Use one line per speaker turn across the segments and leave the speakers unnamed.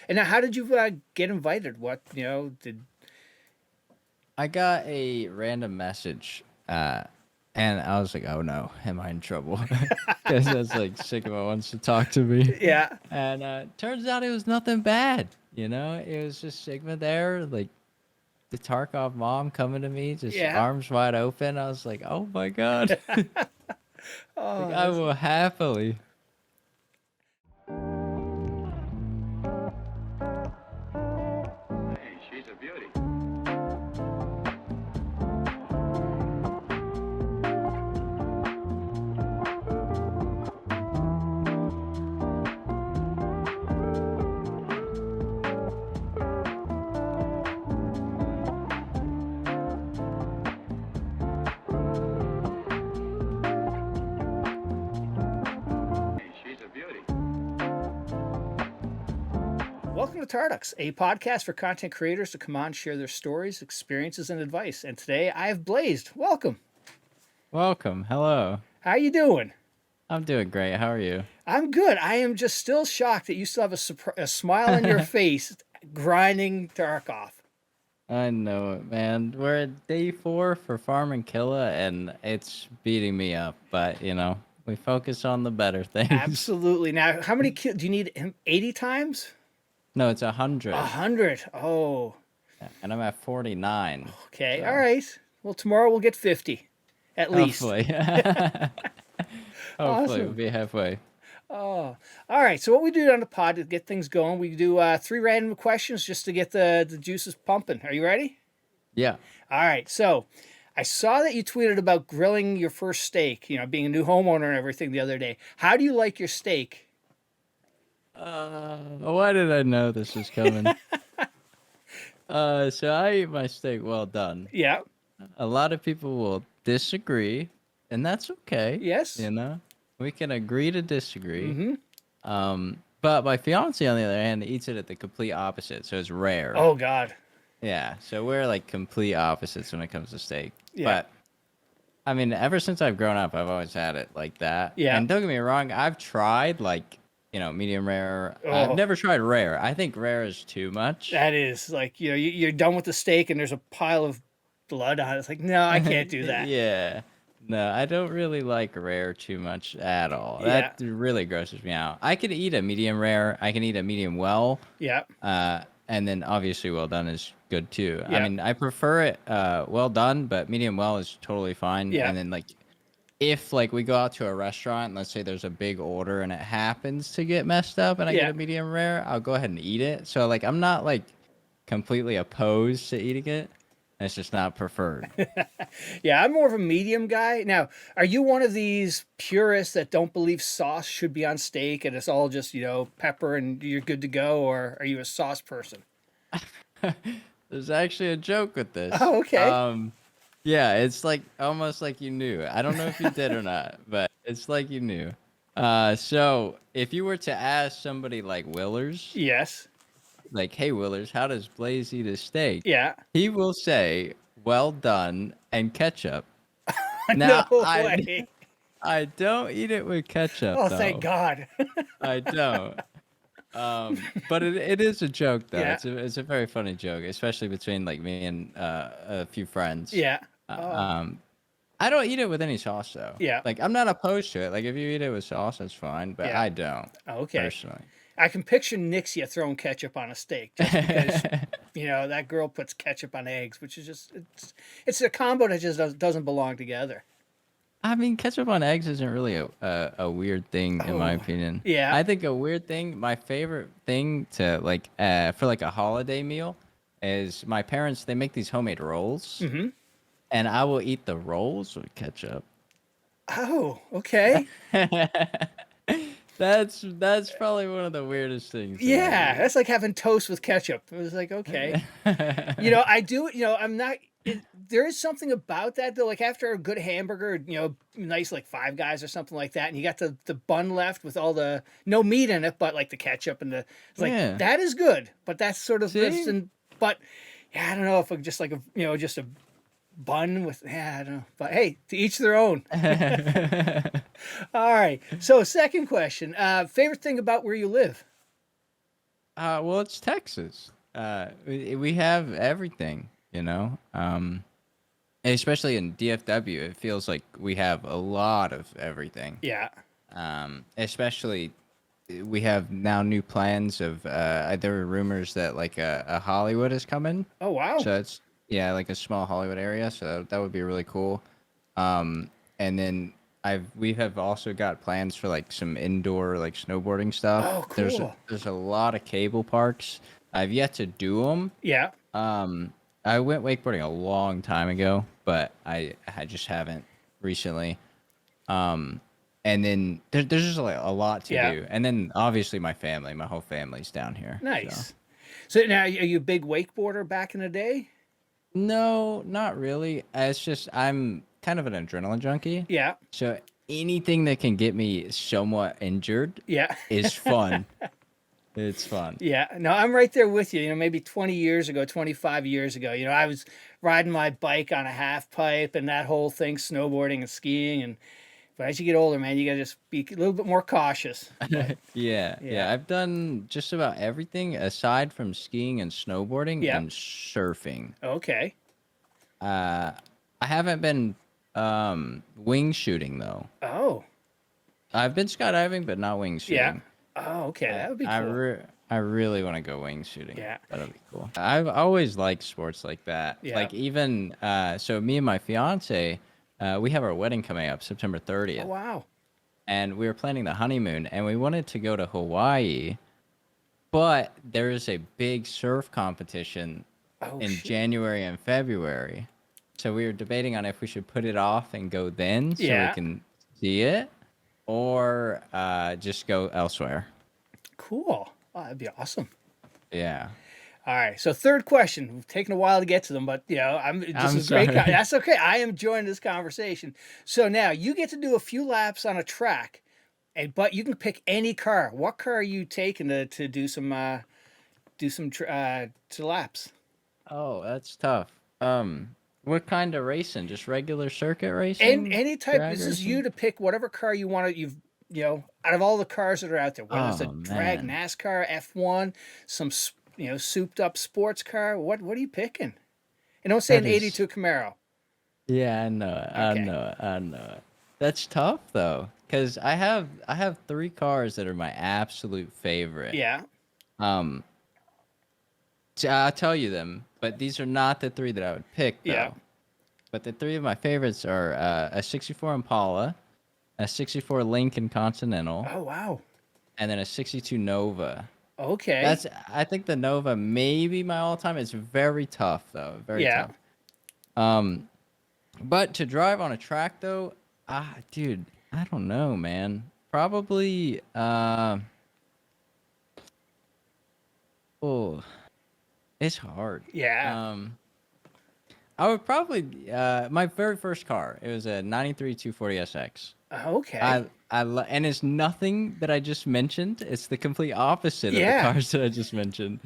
And now, how did you get invited? What did?
I got a random message, and I was like, "Oh no, am I in trouble?" Because I was like, Sigma wants to talk to me,
Yeah,
and turns out it was nothing bad. It was just Sigma there, like the Tarkov mom coming to me, just
yeah.
arms wide open. I was like, "Oh my god!" Like
Oh,
I will happily.
Hey, she's a beauty. Hey, she's a beauty.
welcome to Tarducks, a podcast for content creators to come on, share their stories, experiences, and advice. And today I have Blazed. Welcome.
Welcome. Hello.
How you doing?
I'm doing great. How are you?
I'm good. I am just still shocked that you still have a smile on your face grinding Tarkov.
I know it, man. We're at day 4 for Farm and Killa, and it's beating me up. But we focus on the better things.
Absolutely. Now, how many kills do you need? 80 times?
No, it's
A
100,
100. Oh,
and I'm at 49.
okay. All
So
right. Well, tomorrow we'll get 50 at least.
hopefully, hopefully we'll
Awesome.
be halfway.
Oh, all right. So what we do on the pod to get things going, we do 3 random questions just to get the juices pumping. Are you ready?
Yeah.
All right. So I saw that you tweeted about grilling your first steak, being a new homeowner and everything the other day. How do you like your steak?
Why did I know this was coming? So I eat my steak well done.
Yeah.
A lot of people will disagree, and that's okay.
Yes.
We can agree to disagree.
Mm-hmm.
But my fiance, on the other hand, eats it at the complete opposite, so it's rare.
Oh, God.
Yeah, so we're like complete opposites when it comes to steak.
Yeah.
But I mean, ever since I've grown up, I've always had it like that.
Yeah.
And don't get me wrong, I've tried like medium rare. I've
Oh.
never tried rare. I think rare is too much.
That is like, you're done with the steak and there's a pile of blood on it. It's like, no, I can't do that.
Yeah. No, I don't really like rare too much at all.
Yeah.
That really grosses me out. I could eat a medium rare. I can eat a medium well.
Yeah.
And then obviously well done is good too.
Yeah.
I mean, I prefer it well done, but medium well is totally fine.
Yeah.
And then like if like we go out to a restaurant and let's say there's a big order and it happens to get messed up and I
Yeah.
get a medium rare, I'll go ahead and eat it. So like I'm not like completely opposed to eating it. It's just not preferred.
Yeah, I'm more of a medium guy. Now, are you one of these purists that don't believe sauce should be on steak and it's all just, pepper and you're good to go? Or are you a sauce person?
There's actually a joke with this.
Oh, okay.
Yeah, it's like almost like you knew. I don't know if you did or not, but it's like you knew. So if you were to ask somebody like Willers,
Yes.
like, "Hey Willers, how does Blaze eat a steak?"
Yeah.
He will say, "Well done," and ketchup.
No
Now,
way.
I don't eat it with ketchup
Oh,
though.
thank God.
I don't. But it is a joke though.
Yeah.
It's a very funny joke, especially between like me and a few friends.
Yeah.
I don't eat it with any sauce though.
Yeah.
Like I'm not opposed to it. Like if you eat it with sauce, that's fine. But
Yeah.
I don't
Okay.
personally.
I can picture Nixia throwing ketchup on a steak just because, that girl puts ketchup on eggs, which is just, it's a combo that just doesn't belong together.
I mean, ketchup on eggs isn't really a weird thing in my
Oh,
opinion.
yeah.
I think a weird thing, my favorite thing to like for like a holiday meal, is my parents. They make these homemade rolls,
Mm-hmm.
and I will eat the rolls with ketchup.
Oh, okay.
That's probably one of the weirdest things. that I
Yeah,
do.
that's like having toast with ketchup. It was like, okay. I do, I'm not, there is something about that though. Like after a good hamburger, nice like Five Guys or something like that, and you got the bun left with all the, no meat in it, but like the ketchup and it's like,
Yeah.
that is good. But that's sort of,
See?
but yeah, I don't know if I'm just like just a bun with, yeah, I don't know. But hey, to each their own. All right. So second question, favorite thing about where you live?
Well, it's Texas. We have everything, you know. Especially in DFW, it feels like we have a lot of everything.
Yeah.
Especially we have now new plans of there were rumors that like a Hollywood is coming.
Oh wow.
So it's yeah, like a small Hollywood area. So that would be really cool. And then we have also got plans for like some indoor like snowboarding stuff.
Oh cool.
There's a lot of cable parks. I've yet to do them.
Yeah.
I went wakeboarding a long time ago, but I just haven't recently. And then there's just like a lot to do. And then obviously my whole family's down here.
Nice. So now, are you a big wakeboarder back in the day?
No, not really. It's just I'm kind of an adrenaline junkie.
Yeah.
So anything that can get me somewhat injured
Yeah.
is fun. It's fun.
Yeah, no, I'm right there with you. You know, maybe 20 years ago, 25 years ago, you know, I was riding my bike on a half pipe and that whole thing, snowboarding and skiing. And but as you get older, man, you got to just be a little bit more cautious.
Yeah. I've done just about everything aside from skiing and snowboarding and surfing.
Okay.
I haven't been wing shooting though.
Oh.
I've been skydiving, but not wing shooting.
Yeah. Oh, okay. That would be cool.
I really want to go wing shooting.
Yeah.
That'll be cool. I've always liked sports like that.
Yeah.
Like even so me and my fiance, we have our wedding coming up September 30th.
Oh, wow.
And we were planning the honeymoon and we wanted to go to Hawaii, but there is a big surf competition in January and February. So we were debating on if we should put it off and go then so we can see it, or just go elsewhere.
Cool. Oh, that'd be awesome.
Yeah.
All right. So third question. We've taken a while to get to them, but you know, this is great.
sorry.
That's okay. I am enjoying this conversation. So now you get to do a few laps on a track, but you can pick any car. What car are you taking to do some laps?
Oh, that's tough. What kind of racing? Just regular circuit racing?
And any type.
Drag
This is
racing?
you to pick whatever car you want to. You know, out of all the cars that are out there, whether it's a drag,
man.
NASCAR, F1, some souped up sports car. What are you picking? And don't say an '82 Camaro.
Yeah, I know it. I know it. That's tough though, because I have 3 cars that are my absolute favorite.
Yeah.
So I'll tell you them, but these are not the 3 that I would pick though.
Yeah.
But the 3 of my favorites are a '64 Impala, a '64 Lincoln Continental,
Oh wow.
and then a '62 Nova.
Okay.
I think the Nova may be my all-time. It's very tough though, very tough. But to drive on a track though, dude, I don't know, man. Probably it's hard.
Yeah.
I would probably my very first car. It was a '93 240SX.
Okay.
And it's nothing that I just mentioned. It's the complete opposite of the cars that I just mentioned.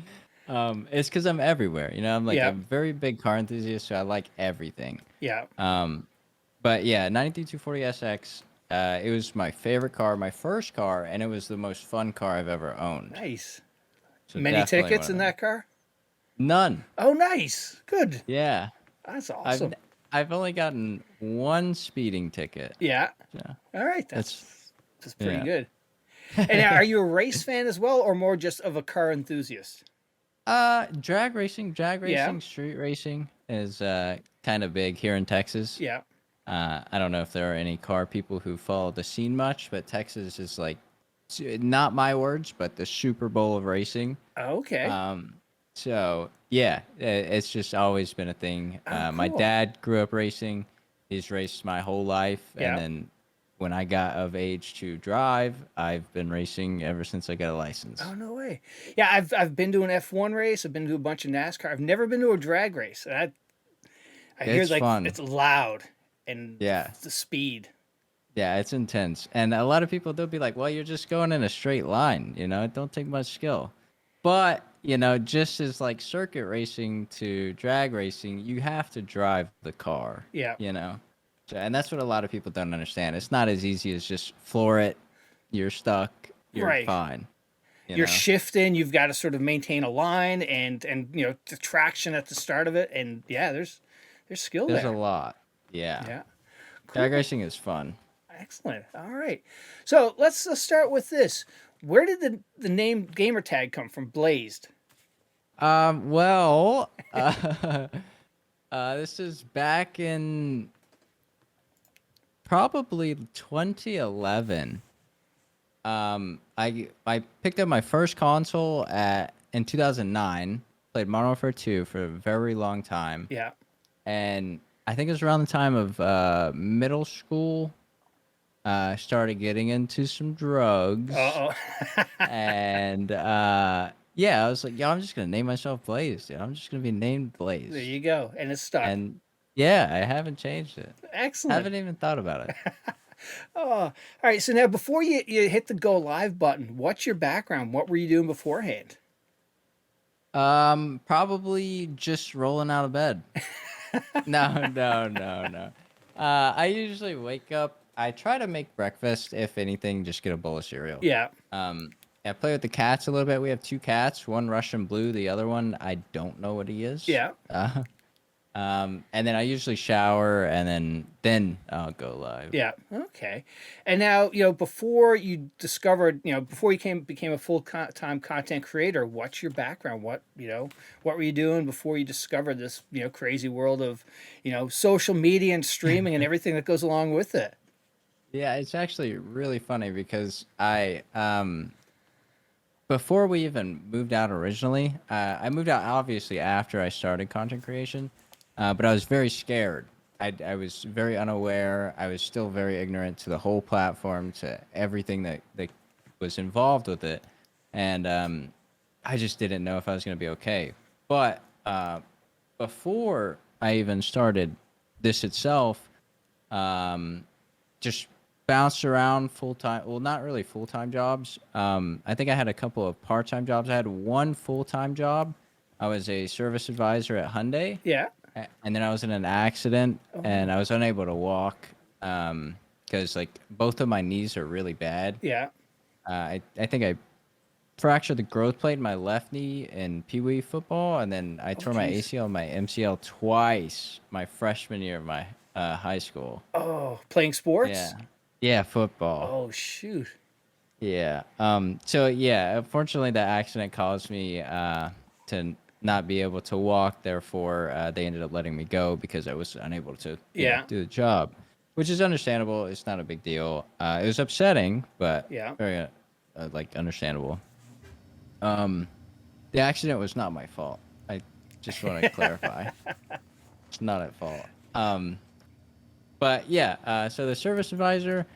It's because I'm everywhere. You know, I'm like a very big car enthusiast, so I like everything.
Yeah.
But yeah, '93 240SX. It was my favorite car, my first car, and it was the most fun car I've ever owned.
Nice.
So
Many
definitely
tickets
one
in
of them.
that car?
None.
Oh, nice. Good.
Yeah.
That's awesome.
I've only gotten 1 speeding ticket.
Yeah.
Yeah.
All right. That's pretty
yeah.
good. And now, are you a race fan as well, or more just of a car enthusiast?
Drag racing, street racing is kind of big here in Texas.
Yeah.
I don't know if there are any car people who follow the scene much, but Texas is like, not my words, but the Super Bowl of racing.
Okay.
So yeah, it's just always been a thing. My
cool.
dad grew up racing. He's raced my whole life,
Yeah.
and then when I got of age to drive, I've been racing ever since I got a license.
Oh, no way. Yeah, I've been to an F1 race. I've been to a bunch of NASCAR. I've never been to a drag race. I hear
It's
like
fun.
it's loud and
Yeah.
the speed.
Yeah, it's intense. And a lot of people, they'll be like, well, you're just going in a straight line, you know, it don't take much skill. But, you know, just as like circuit racing to drag racing, you have to drive the car.
Yeah.
You know? So, and that's what a lot of people don't understand. It's not as easy as just floor it, you're stuck, you're
Right.
fine.
You're shifting. You've got to sort of maintain a line and the traction at the start of it. And yeah, there's skill
There's
there.
a lot. Yeah.
Yeah. Cool.
Tag racing is fun.
Excellent. All right. So let's start with this. Where did the name gamer tag come from? Blazed.
Well, this is back in probably 2011. I picked up my first console in 2009. Played Modern Warfare 2 for a very long time.
Yeah.
And I think it was around the time of middle school. I started getting into some drugs. And yeah, I was like, yo, I'm just gonna name myself Blaze, dude. I'm just gonna be named Blaze.
There you go. And it's stuck.
And yeah, I haven't changed it.
Excellent.
Haven't even thought about it.
Oh, all right. So now, before you hit the go live button, what's your background? What were you doing beforehand?
Probably just rolling out of bed. No. I usually wake up. I try to make breakfast. If anything, just get a bowl of cereal.
Yeah.
I play with the cats a little bit. We have 2 cats. One Russian blue. The other one, I don't know what he is.
Yeah.
And then I usually shower, and then I'll go live.
Yeah. Okay. And now, before you discovered, before you became a full-time content creator, what's your background? What were you doing before you discovered this, crazy world of, social media and streaming and everything that goes along with it?
Yeah, it's actually really funny because before we even moved out originally, I moved out obviously after I started content creation. But I was very scared. I was very unaware. I was still very ignorant to the whole platform, to everything that was involved with it. And I just didn't know if I was going to be okay. But before I even started this itself, just bounced around full-time. Well, not really full-time jobs. I think I had a couple of part-time jobs. I had one full-time job. I was a service advisor at Hyundai.
Yeah.
And then I was in an accident, and I was unable to walk because both of my knees are really bad.
Yeah.
I think I fractured the growth plate in my left knee in Pee Wee football, and then I tore my ACL and my MCL twice my freshman year of my high school.
Oh, playing sports?
Yeah, football.
Oh, shoot.
Yeah. So yeah, unfortunately, that accident caused me to not be able to walk. Therefore, they ended up letting me go because I was unable to do the job, which is understandable. It's not a big deal. It was upsetting, but very understandable. The accident was not my fault. I just want to clarify. It's not at fault. But yeah, so the service advisor,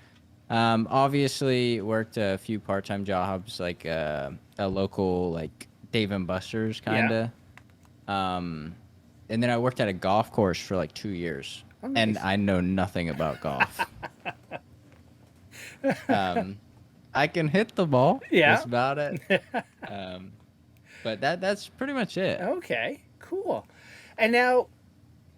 obviously worked a few part-time jobs, like a local Dave and Buster's kind of. And then I worked at a golf course for 2 years. Oh, nice. And I know nothing about golf. I can hit the ball. Yeah. That's about it. But that's pretty much it.
Okay, cool. And now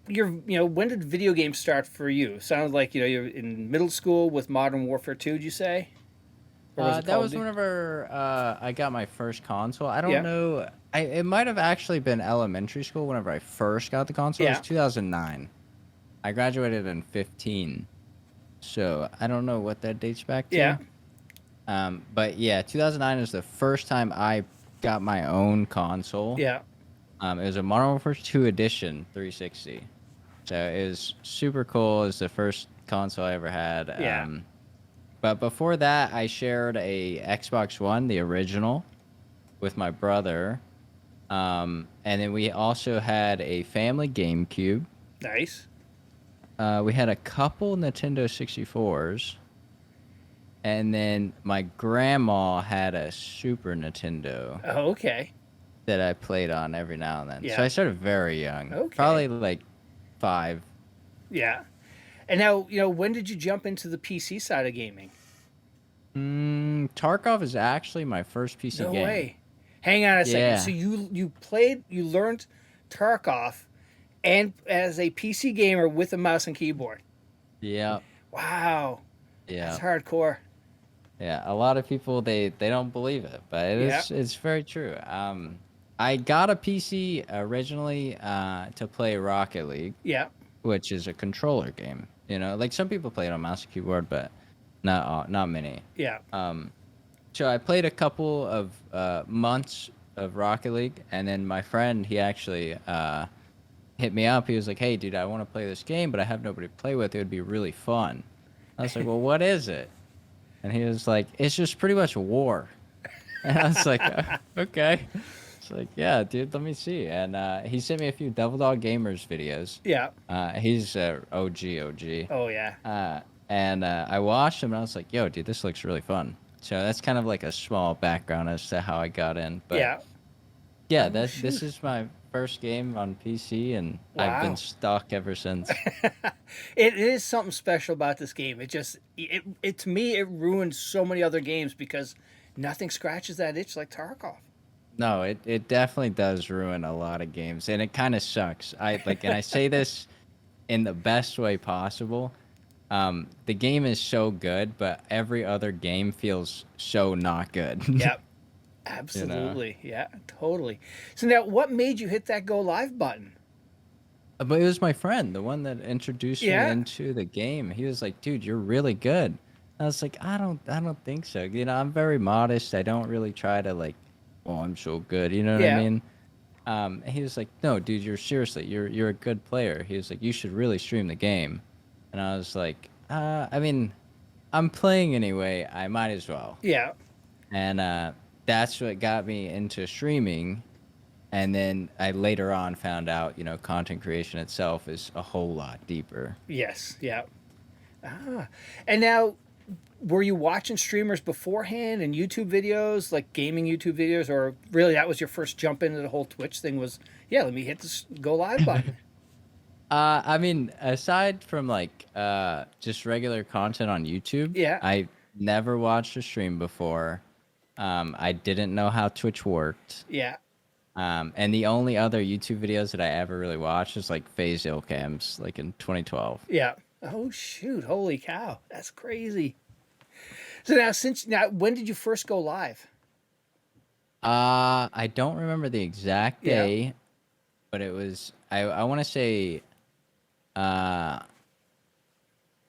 when did video games start for you? Sounds like, you're in middle school with Modern Warfare 2, did you say?
That was whenever I got my first console. I don't know. It might have actually been elementary school whenever I first got the console. It was 2009. I graduated in 15. So I don't know what that dates back to. Yeah. But yeah, 2009 is the first time I got my own console. Yeah. It was a Modern Warfare 2 edition 360. So it was super cool. It was the first console I ever had. Yeah. But before that, I shared a Xbox One, the original, with my brother. And then we also had a family GameCube.
Nice.
We had a couple Nintendo 64s. And then my grandma had a Super Nintendo.
Oh, okay.
That I played on every now and then.
Yeah.
So I started very young.
Okay.
Probably 5.
Yeah. And now, when did you jump into the PC side of gaming?
Tarkov is actually my first PC game.
No way. Hang on a second. So you learned Tarkov and as a PC gamer with a mouse and keyboard.
Yeah.
Wow.
Yeah.
That's hardcore.
Yeah, a lot of people they don't believe it, but
Yeah.
it's very true. I got a PC originally to play Rocket League,
Yeah.
which is a controller game. You know, like some people play it on mouse and keyboard, but not many.
Yeah.
Um, so I played a couple of months of Rocket League, and then my friend he actually hit me up. He was like, "Hey, dude, I want to play this game, but I have nobody to play with. It would be really fun." I was like, "Well, what is it?" And he was like, "It's just pretty much war." And I was like, "Okay." It's like, "Yeah, dude, let me see." And he sent me a few Devil Dog Gamers videos.
Yeah.
He's OG.
Oh yeah.
And I watched him, and I was like, "Yo, dude, this looks really fun." So that's kind of like a small background as to how I got in. But
Yeah.
yeah,
Oh
this
shoot.
is my first game on PC, and I've been
Wow.
stuck ever since.
It is something special about this game. It to me it ruined so many other games because nothing scratches that itch like Tarkov.
No, it definitely does ruin a lot of games, and it kind of sucks. And I say this in the best way possible. The game is so good, but every other game feels so not good.
Yep.
You know.
Absolutely. Yeah, totally. So now what made you hit that go live button?
But it was my friend, the one that introduced me
Yeah.
into the game. He was like, "Dude, you're really good." I was like, I don't think so. You know, I'm very modest. I don't really try to like, oh, I'm so good." You know what I
Yeah.
mean? He was like, "No, dude, you're a good player." He was like, "You should really stream the game." And I was like, I mean, I'm playing anyway. I might as well."
Yeah.
And that's what got me into streaming. And then I later on found out, you know, content creation itself is a whole lot deeper.
Yes. Yeah. Ah. And now were you watching streamers beforehand and YouTube videos, like gaming YouTube videos, or really that was your first jump into the whole Twitch thing was, yeah, let me hit this go live button.
I mean, aside from like just regular content on YouTube,
Yeah.
I never watched a stream before. I didn't know how Twitch worked.
Yeah.
And the only other YouTube videos that I ever really watched is like FaZe Cams, like in 2012.
Yeah. Oh shoot. Holy cow. That's crazy. So now when did you first go live?
I don't remember the exact
Yeah.
day, but it was I want to say uh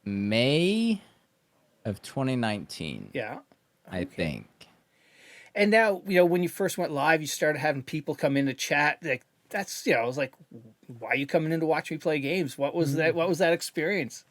May of 2019,
Yeah.
I
Okay.
think.
And now, when you first went live, you started having people come in to chat. Like that's, I was like, why are you coming in to watch me play games? What was that? What was that experience?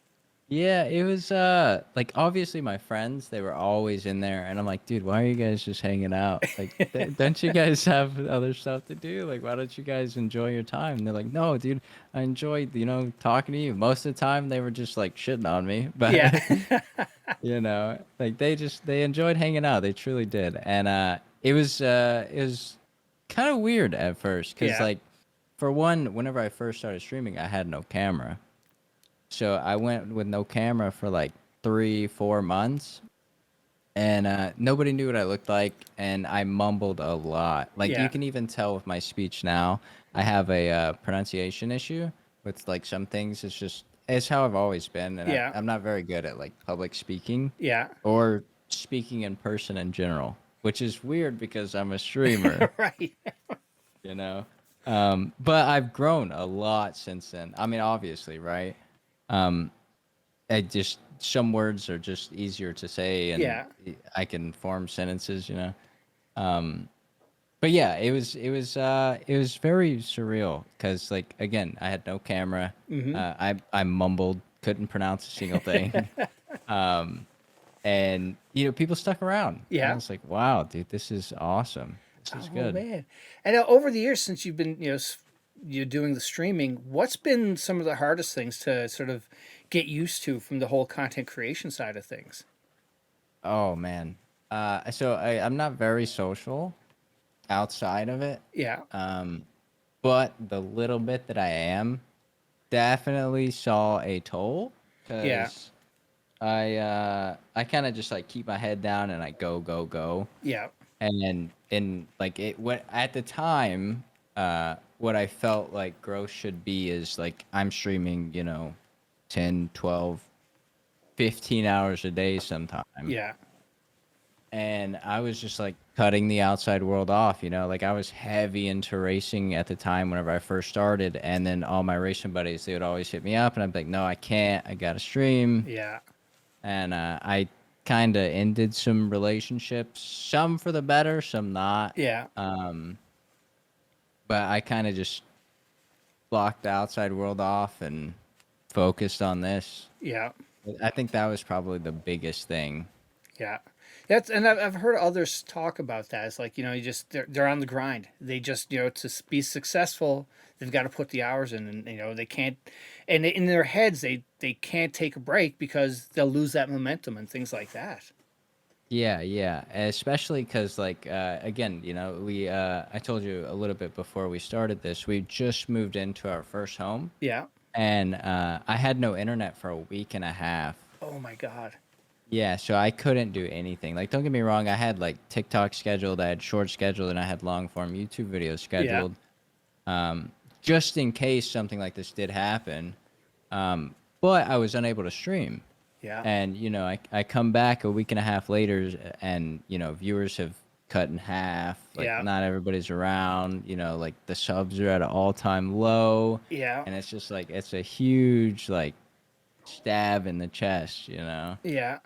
Yeah, it was like obviously my friends, they were always in there and I'm like, "Dude, why are you guys just hanging out? Like don't you guys have other stuff to do? Like why don't you guys enjoy your time?" And they're like, "No, dude, I enjoyed, you know, talking to you." Most of the time they were just like shitting on me,
Yeah.
but you know, like they enjoyed hanging out. They truly did. And it was kind of weird at first cuz
Yeah.
like for one, whenever I first started streaming, I had no camera. So I went with no camera for like 3, 4 months, and nobody knew what I looked like, and I mumbled a lot. Like you
Yeah.
can even tell with my speech now, I have a pronunciation issue with like some things. It's how I've always been, and
Yeah.
I'm not very good at like public speaking
Yeah.
or speaking in person in general, which is weird because I'm a streamer,
Right.
you know. But I've grown a lot since then. I mean, obviously, right? Um, I just some words are just easier to say, and
Yeah.
I can form sentences, you know. Um, but yeah, it was very surreal because like again, I had no camera.
Hmm.
I mumbled, couldn't pronounce a single thing. um, and you know, people stuck around. And I
Yeah.
was like, wow, dude, this is awesome. This is
Oh
good.
man. And now, over the years since you've been, you're doing the streaming, what's been some of the hardest things to sort of get used to from the whole content creation side of things?
Oh man. I'm not very social outside of it.
Yeah.
Um, but the little bit that I am definitely saw a toll
Yeah.
because I kind of just like keep my head down and I go,
Yeah.
and like it what at the time what I felt like growth should be is like I'm streaming, you know, 10, 12, 15 hours a day sometime.
Yeah.
and I was just like cutting the outside world off, you know, like I was heavy into racing at the time whenever I first started, and then all my racing buddies, they would always hit me up and I'd be like, no, I can't, I gotta stream.
Yeah.
And I kind of ended some relationships, some for the better, some not.
Yeah.
But I kind of just blocked the outside world off and focused on this.
Yeah.
I think that was probably the biggest thing.
Yeah. That's and I've heard others talk about that. It's like, you know, you just they're on the grind. They just, you know, be successful, they've got to put the hours in, and you know, they can't, and in their heads they can't take a break because they'll lose that momentum and things like that.
Yeah, yeah, especially because like again, you know, we I told you a little bit before we started this. We just moved into our first home,
Yeah.
and I had no internet for a week and a half.
Oh my God.
Yeah, so I couldn't do anything. Like, don't get me wrong, I had like TikTok scheduled, I had short scheduled, and I had long form YouTube videos
Yeah.
scheduled, just in case something like this did happen. But I was unable to stream.
Yeah.
And, you know, I come back a week and a half later, and, you know, viewers have cut in half. Like,
Yeah.
not everybody's around. You know, like, the subs are at an all-time low.
Yeah.
And it's just, like, it's a huge, like, stab in the chest, you know?
Yeah.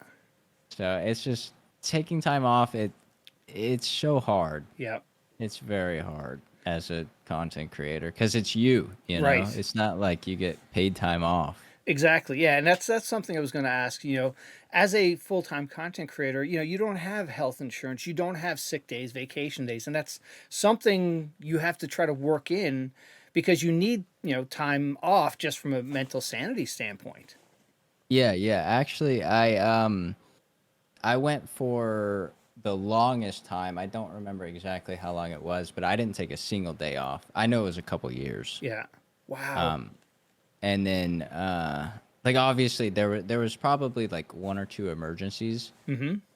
So it's just taking time off. It's so hard.
Yeah.
It's very hard as a content creator because it's you know.
Right.
It's not like you get paid time off.
Exactly. Yeah, and that's something I was going to ask. You know, as a full time content creator, you know, you don't have health insurance, you don't have sick days, vacation days, and that's something you have to try to work in because you need, you know, time off just from a mental sanity standpoint.
Yeah, yeah. Actually, I went for the longest time. I don't remember exactly how long it was, but I didn't take a single day off. I know it was a couple years.
Yeah. Wow.
And then like obviously there was probably like one or two emergencies.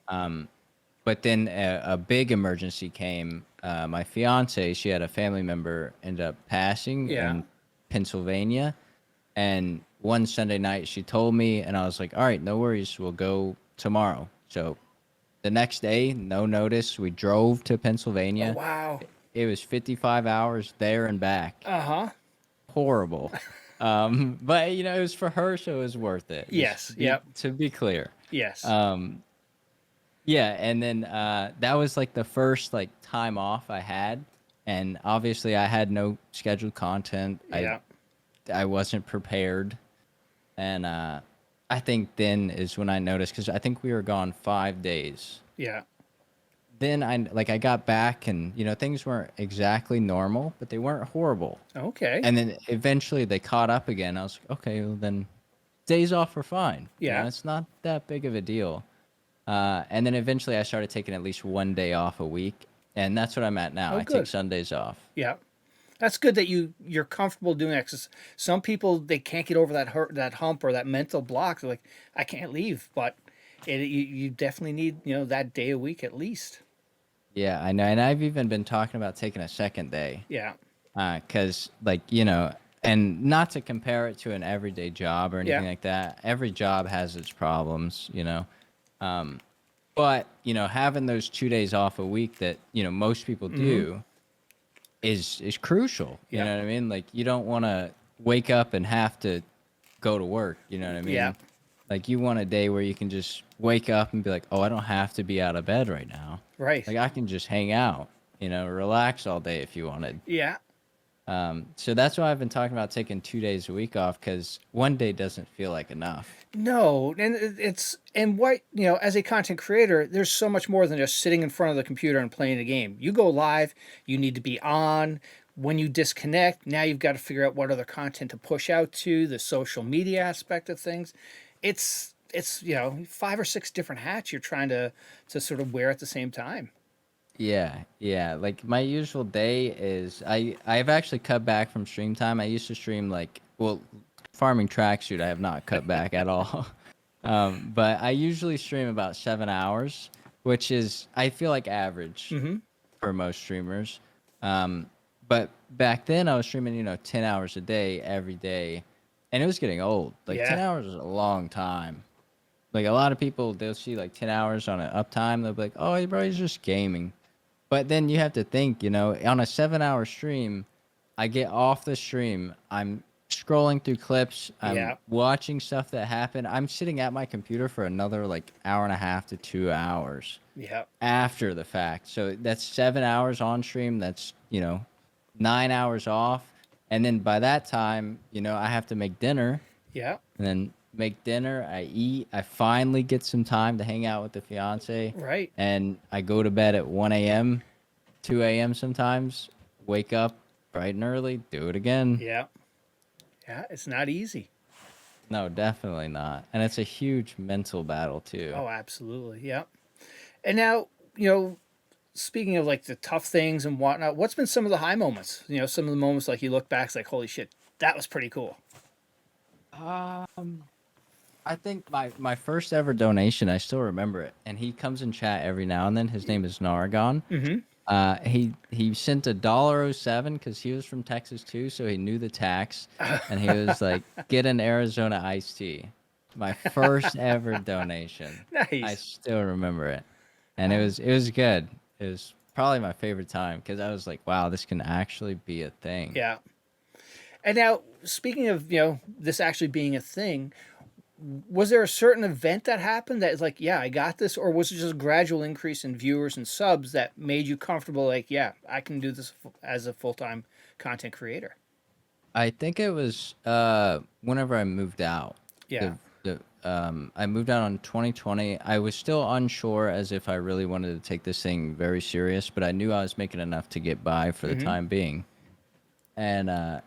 But then a big emergency came. My fiance, she had a family member end up passing
Yeah.
in Pennsylvania, and one Sunday night she told me, and I was like, all right, no worries, we'll go tomorrow. So the next day, no notice, we drove to
Oh,
Pennsylvania.
wow.
It was 55 hours there and back.
Uh-huh.
Horrible. But you know, it was for her, so it was worth it.
Yes.
Just
Yep.
to be clear.
Yes.
Yeah, and then that was like the first like time off I had, and obviously I had no scheduled content.
Yeah.
I wasn't prepared, and I think then is when I noticed, because I think we were gone 5 days.
Yeah.
Then I got back, and you know, things weren't exactly normal, but they weren't horrible.
Okay.
And then eventually they caught up again. I was like, okay, well then days off are fine. You
Yeah.
know, it's not that big of a deal. And then eventually I started taking at least one day off a week, and that's what I'm at now.
Oh,
I
good.
take Sundays off.
Yeah. That's good that you're comfortable doing that. 'Cause some people, they can't get over that hump or that mental block. They're like, I can't leave, but you definitely need, you know, that day a week at least.
Yeah, I know, and I've even been talking about taking a second day,
Yeah.
because like, you know, and not to compare it to an everyday job or anything
Yeah.
like that. Every job has its problems, you know. But you know, having those 2 days off a week that you know most people do is crucial. You
Yeah.
know what I mean? Like you don't want to wake up and have to go to work. You know what I mean?
Yeah.
Like you want a day where you can just wake up and be like, oh, I don't have to be out of bed right now.
Right.
Like I can just hang out, you know, relax all day if you wanted.
Yeah.
So that's why I've been talking about taking 2 days a week off, because one day doesn't feel like enough.
No, and and what, you know, as a content creator, there's so much more than just sitting in front of the computer and playing a game. You go live, you need to be on. When you disconnect, now you've got to figure out what other content to push out to, the social media aspect of things. It's you know, 5 or 6 different hats you're trying to sort of wear at the same time.
Yeah, yeah. Like my usual day is I've actually cut back from stream time. I used to stream like, well, farming tracksuit. I have not cut back at all. But I usually stream about 7 hours, which is I feel like average for most streamers. But back then I was streaming, you know, 10 hours a day every day, and it was getting old. Like 10
Yeah.
hours is a long time. Like a lot of people, they'll see like 10 hours on an uptime. They'll be like, oh, bro, he's just gaming. But then you have to think, you know, on a 7-hour stream, I get off the stream. I'm scrolling through clips. I'm
Yeah.
watching stuff that happened. I'm sitting at my computer for another like hour and a half to 2 hours
Yeah.
after the fact. So that's 7 hours on stream. That's, you know, 9 hours off. And then by that time, you know, I have to make dinner
Yeah.
and then make dinner. I eat. I finally get some time to hang out with the fiance.
Right.
And I go to bed at 1 a.m., 2 a.m. sometimes. Wake up bright and early. Do it again.
Yeah. Yeah. It's not easy.
No, definitely not. And it's a huge mental battle too.
Oh, absolutely. Yeah. And now, you know, speaking of like the tough things and whatnot, what's been some of the high moments? You know, some of the moments like you look back, it's like, holy shit, that was pretty cool.
I think my first ever donation, I still remember it. And he comes in chat every now and then. His name is Naragon. He sent $1.07 because he was from Texas too, so he knew the tax, and he was like, "Get an Arizona iced tea." My first ever donation. I
Nice.
still remember it, and it was good. It was probably my favorite time because I was like, "Wow, this can actually be a thing."
Yeah. And now, speaking of, you know, this actually being a thing, was there a certain event that happened that is like, yeah, I got this, or was it just a gradual increase in viewers and subs that made you comfortable? Like, yeah, I can do this as a full time content creator.
I think it was whenever I moved out.
Yeah.
I moved out in 2020. I was still unsure as if I really wanted to take this thing very serious, but I knew I was making enough to get by for the time being. And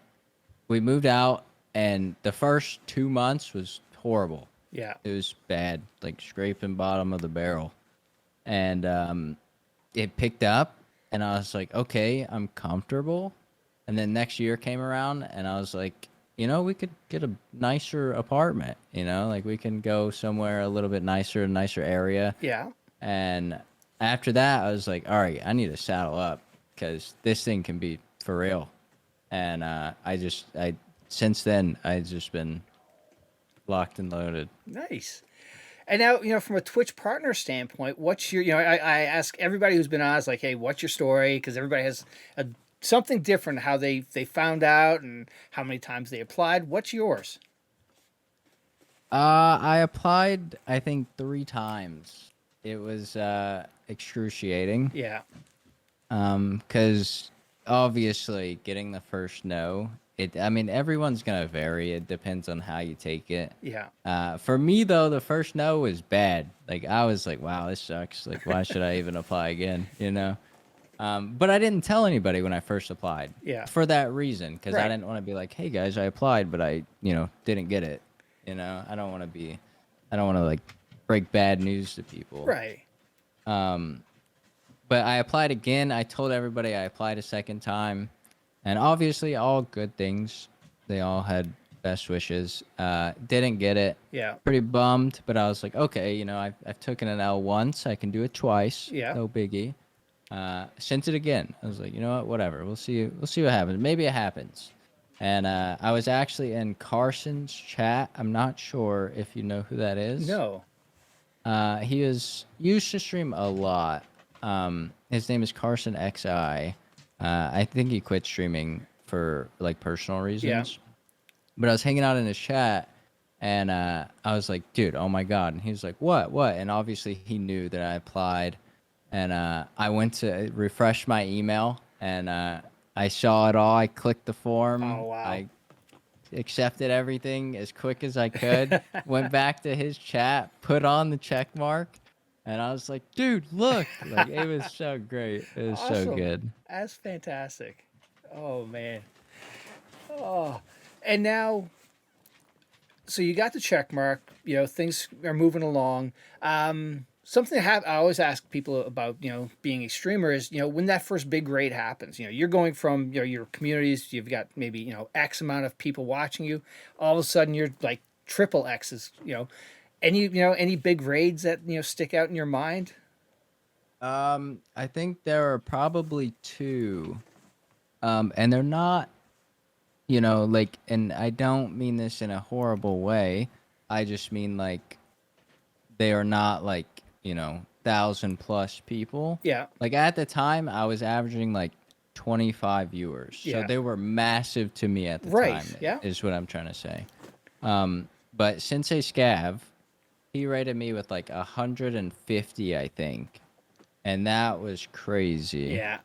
we moved out, and the first 2 months was horrible.
Yeah.
It was bad, like scraping bottom of the barrel. And it picked up, and I was like, okay, I'm comfortable. And then next year came around, and I was like, you know, we could get a nicer apartment, you know, like we can go somewhere a little bit nicer, a nicer area.
Yeah.
And after that, I was like, all right, I need to saddle up because this thing can be for real. And since then, I've just been locked and loaded.
Nice. And now, you know, from a Twitch partner standpoint, what's your, you know, I ask everybody who's been on, is like, hey, what's your story? Because everybody has something different, how they found out and how many times they applied. What's yours?
I applied, I think, 3 times. It was excruciating.
Yeah.
Because obviously getting the first no, I mean, everyone's gonna vary. It depends on how you take it.
Yeah.
For me though, the first no was bad. Like I was like, wow, this sucks. Like, why should I even apply again? You know. But I didn't tell anybody when I first applied.
Yeah.
For that reason, because I
Right.
didn't want to be like, hey guys, I applied, but I, you know, didn't get it. You know, I don't want to like break bad news to people.
Right.
But I applied again. I told everybody I applied a second time, and obviously all good things. They all had best wishes. Didn't get it.
Yeah.
Pretty bummed, but I was like, okay, you know, I've taken an L once. I can do it twice.
Yeah.
No biggie. Sent it again. I was like, you know what, whatever. We'll see what happens. Maybe it happens. And I was actually in Carson's chat. I'm not sure if you know who that is.
No.
He used to stream a lot. His name is Carson XI. I think he quit streaming for like personal reasons.
Yeah.
But I was hanging out in his chat, and I was like, dude, oh my god. And he was like, what? And obviously he knew that I applied. And I went to refresh my email, and I saw it all. I clicked the form.
Oh, wow.
I accepted everything as quick as I could. Went back to his chat, put on the check mark, and I was like, dude, look. Like, it was so great. It was so
Awesome.
good.
That's fantastic. Oh, man. Oh. And now, so you got the check mark, you know, things are moving along. Something I always ask people about, you know, being a streamer is, you know, when that first big raid happens, you know, you're going from, you know, your communities, you've got maybe, you know, X amount of people watching you. All of a sudden you're like triple X's, you know, any big raids that, you know, stick out in your mind?
I think there are probably two. And they're not, you know, like, and I don't mean this in a horrible way. I just mean like they are not like, 1,000+ people.
Yeah.
Like at the time, I was averaging like 25 viewers, so
Yeah.
they were massive to me at the
Right.
time.
Yeah.
Is what I'm trying to say. But Sensei Scav, he rated me with like 150, I think, and that was crazy.
Yeah.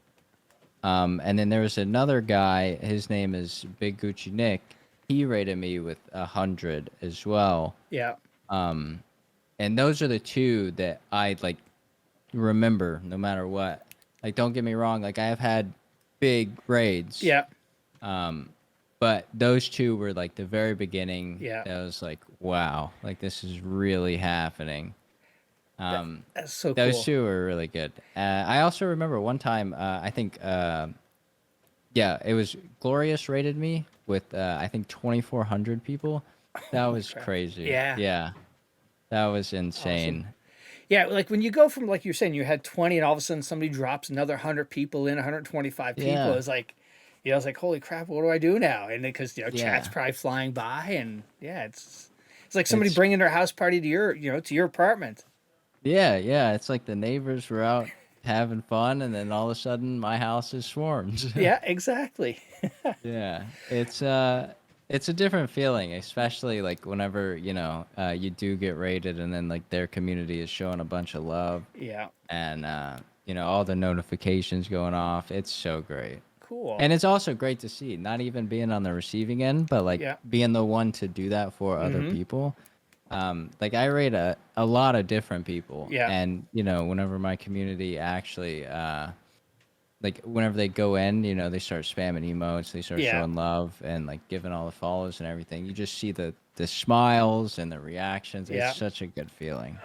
And then there was another guy. His name is Big Gucci Nick. He rated me with 100 as well.
Yeah.
And those are the two that I like remember no matter what. Like, don't get me wrong. Like, I have had big raids.
Yeah.
But those two were like the very beginning.
Yeah.
That was like, wow, like this is really happening.
That's so
Those
cool.
two were really good. I also remember one time, I think, yeah, it was Glorious rated me with, I think, 2,400 people. That was
crap.
crazy.
Yeah.
Yeah. That was insane.
Yeah, like when you go from, like you're saying, you had 20 and all of a sudden somebody drops another 100 people in, 125 people.
Yeah.
It's like, it's like, holy crap, what do I do now? And because,
Yeah.
chat's probably flying by, and yeah, it's like somebody
It's-
bringing their house party to your, to your apartment.
Yeah, yeah. It's like the neighbors were out having fun, and then all of a sudden my house is swarmed.
Yeah, exactly.
Yeah, it's a different feeling, especially like whenever you do get raided, and then like their community is showing a bunch of love,
Yeah,
and all the notifications going off. It's so great,
cool.
and it's also great to see not even being on the receiving end, but like
Yeah.
being the one to do that for other people. Like I raid a lot of different people,
Yeah.
and whenever my community actually like whenever they go in, they start spamming emotes, they start
Yeah.
showing love and like giving all the follows and everything. You just see the smiles and the reactions.
Yeah.
It's such a good feeling.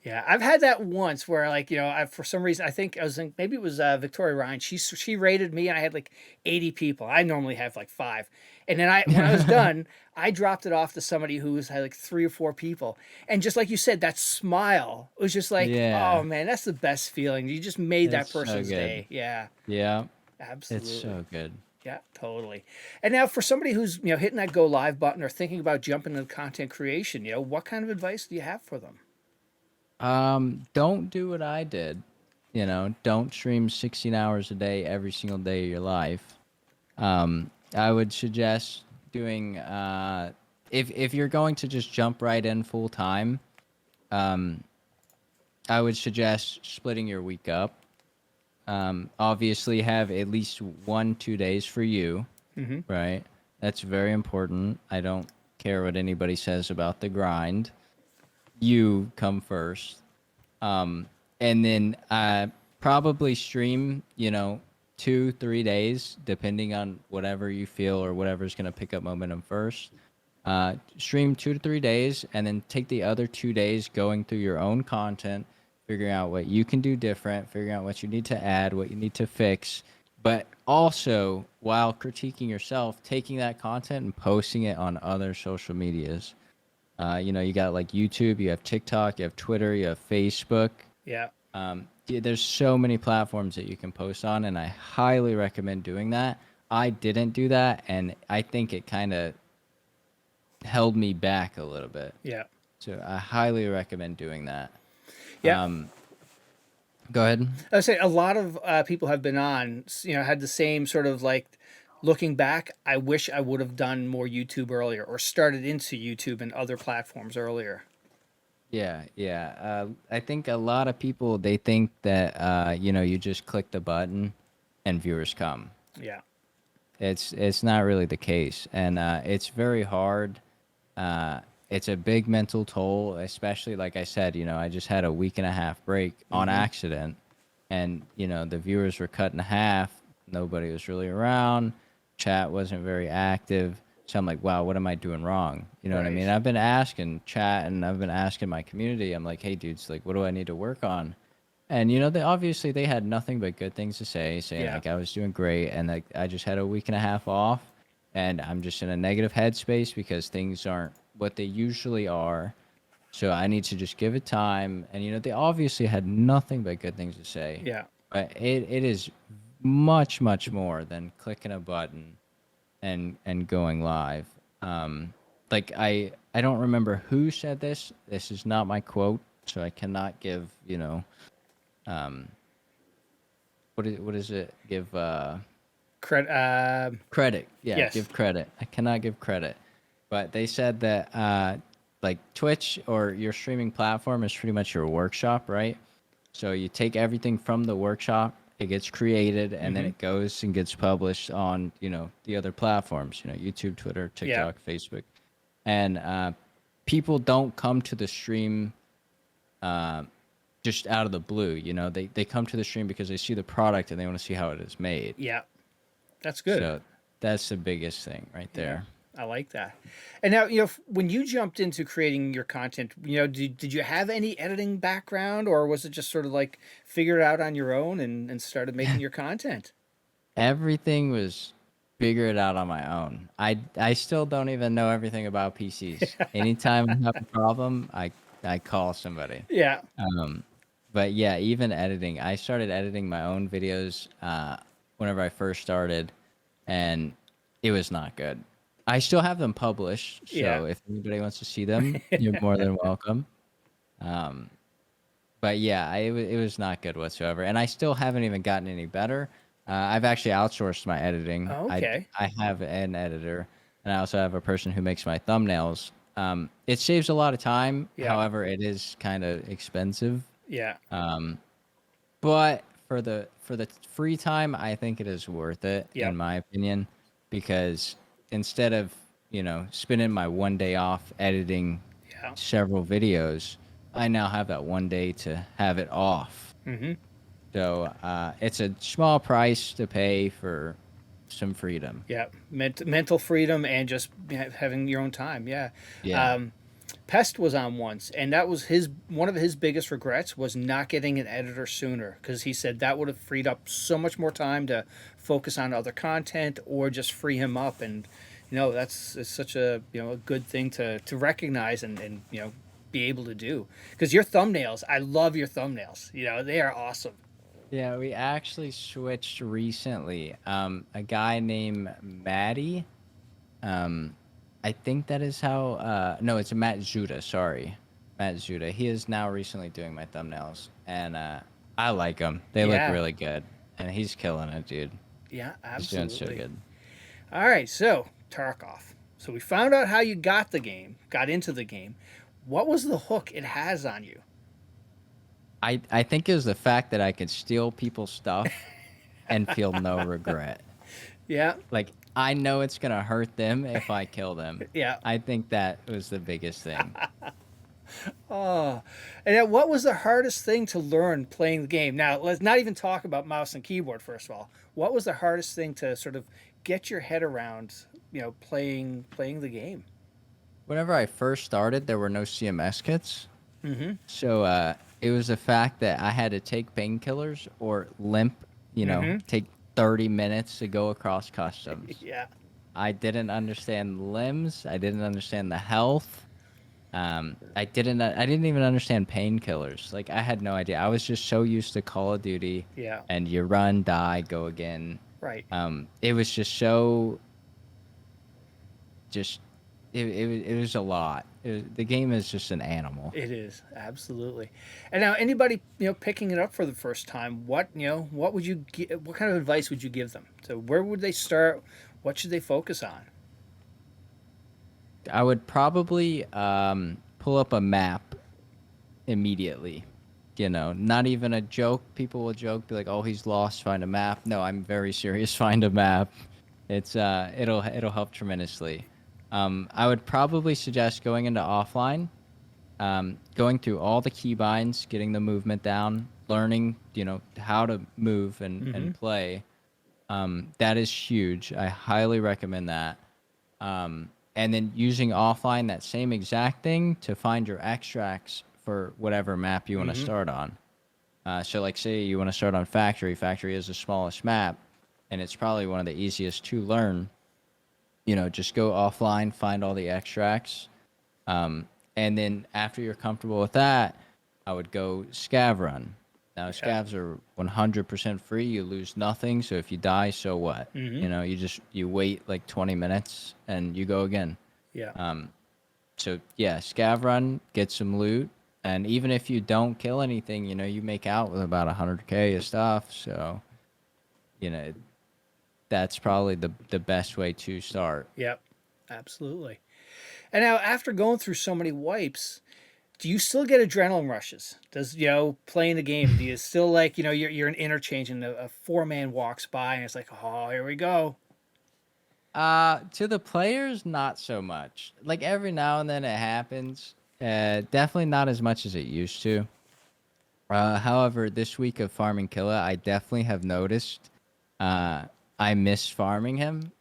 Yeah, I've had that once where, like, for some reason, I think I was in, maybe it was Victoria Ryan. She rated me, and I had like 80 people. I normally have like 5, and then when I was done, I dropped it off to somebody who had like 3 or 4 people, and just like you said, that smile was just like,
Yeah.
oh man, that's the best feeling. You just made that
It's so
person's
good.
day. Yeah,
Yeah,
absolutely.
it's so good.
Yeah, totally. And now for somebody who's hitting that go live button or thinking about jumping into content creation, what kind of advice do you have for them?
Don't do what I did. Don't stream 16 hours a day every single day of your life. I would suggest doing if you're going to just jump right in full time, I would suggest splitting your week up. Obviously have at least 1-2 days for you, right? That's very important. I don't care what anybody says about the grind. You come first. And then probably stream, 2-3 days, depending on whatever you feel or whatever's going to pick up momentum first. Stream 2 to 3 days, and then take the other 2 days going through your own content, figuring out what you can do different, figuring out what you need to add, what you need to fix, but also while critiquing yourself, taking that content and posting it on other social medias. You got like YouTube, you have TikTok, you have Twitter, you have Facebook.
Yeah.
There's so many platforms that you can post on, and I highly recommend doing that. I didn't do that, and I think it kind of held me back a little bit.
Yeah.
So I highly recommend doing that.
Yeah.
Go ahead.
I would say a lot of people have been on, had the same sort of like, looking back, I wish I would have done more YouTube earlier or started into YouTube and other platforms earlier.
Yeah. I think a lot of people, they think that you just click the button and viewers come.
Yeah.
It's not really the case, and it's very hard. It's a big mental toll, especially like I said, I just had a week and a half break on accident, and the viewers were cut in half. Nobody was really around. Chat wasn't very active. So I'm like, wow, what am I doing wrong? You know what I mean? I've been asking chat, and I've been asking my community. I'm like, hey, dudes, like, what do I need to work on? And they had nothing but good things to say, saying like I was doing great, and like I just had a week and a half off, and I'm just in a negative headspace because things aren't what they usually are. So I need to just give it time. And they obviously had nothing but good things to say.
Yeah.
But it is much, much more than clicking a button and going live. Like I don't remember who said this. This is not my quote, so I cannot give, you know, what is it? Give
Credit.
credit. Yeah,
Yes.
give credit. I cannot give credit. But they said that like Twitch or your streaming platform is pretty much your workshop, right? So you take everything from the workshop, it gets created, and then it goes and gets published on, you know, the other platforms, you know, YouTube, Twitter, TikTok, Facebook. And people don't come to the stream just out of the blue, you know. They come to the stream because they see the product and they want to see how it is made.
Yeah. That's good.
So that's the biggest thing right there.
I like that. And now, when you jumped into creating your content, did you have any editing background, or was it just sort of like figured it out on your own and started making your content?
Everything was figured out on my own. I still don't even know everything about PCs. Anytime I have a problem, I call somebody.
Yeah.
But yeah, even editing. I started editing my own videos whenever I first started, and it was not good. I still have them published, so if anybody wants to see them, you're more than welcome. But yeah, it was not good whatsoever, and I still haven't even gotten any better. I've actually outsourced my editing.
Oh, okay.
I have an editor, and I also have a person who makes my thumbnails. It saves a lot of time.
Yeah.
However, it is kind of expensive.
Yeah.
But for the free time, I think it is worth it,
Yep.
in my opinion, because instead of, you know, spending my one day off editing
Yeah.
several videos, I now have that one day to have it off. So it's a small price to pay for some freedom.
Yeah. Mental freedom and just having your own time. Yeah.
Yeah.
Pest was on once, and that was one of his biggest regrets was not getting an editor sooner, because he said that would have freed up so much more time to focus on other content or just free him up. And it's such a a good thing to recognize and be able to do, because your thumbnails, I love your thumbnails. They are awesome.
Yeah, we actually switched recently. A guy named Maddie. I think that is how. No, it's Matt Zuda. Sorry, Matt Zuda. He is now recently doing my thumbnails, and I like them. They look really good, and he's killing it, dude.
Yeah,
He's
absolutely.
doing so good.
All right, so Tarkov. So we found out how you got into the game. What was the hook it has on you?
I think it was the fact that I could steal people's stuff and feel no regret.
Yeah.
Like, I know it's gonna hurt them if I kill them.
Yeah.
I think that was the biggest thing.
Oh, and then what was the hardest thing to learn playing the game? Now, let's not even talk about mouse and keyboard, first of all. What was the hardest thing to sort of get your head around, playing the game?
Whenever I first started, there were no CMS kits. So it was the fact that I had to take painkillers or limp, take 30 minutes to go across customs.
Yeah.
I didn't understand limbs. I didn't understand the health. I didn't even understand painkillers. Like, I had no idea. I was just so used to Call of Duty.
Yeah.
And you run, die, go again.
Right.
It was just so. It was a lot. The game is just an animal.
It is, absolutely. And now, anybody picking it up for the first time, what would you what kind of advice would you give them? So where would they start? What should they focus on?
I would probably pull up a map immediately. Not even a joke. People will joke, be like, "Oh, he's lost. Find a map." No, I'm very serious. Find a map. It's it'll help tremendously. I would probably suggest going into offline, going through all the keybinds, getting the movement down, learning, how to move and play. That is huge. I highly recommend that. And then using offline that same exact thing to find your extracts for whatever map you want to start on. So like, say you want to start on Factory. Factory is the smallest map, and it's probably one of the easiest to learn. Just go offline, find all the extracts. And then after you're comfortable with that, I would go scav run. Now, scavs are 100% free. You lose nothing. So if you die, so what? You wait like 20 minutes and you go again.
Yeah.
So yeah, scav run, get some loot. And even if you don't kill anything, you know, you make out with about 100K of stuff. So, you know, that's probably the best way to start.
Yep, absolutely. And now, after going through so many wipes, do you still get adrenaline rushes? Does, playing the game, do you still like, you're an interchange and a four-man walks by and it's like, oh, here we go.
To the players, not so much. Like every now and then it happens. Definitely not as much as it used to. However, this week of farming Killa, I definitely have noticed I miss farming him.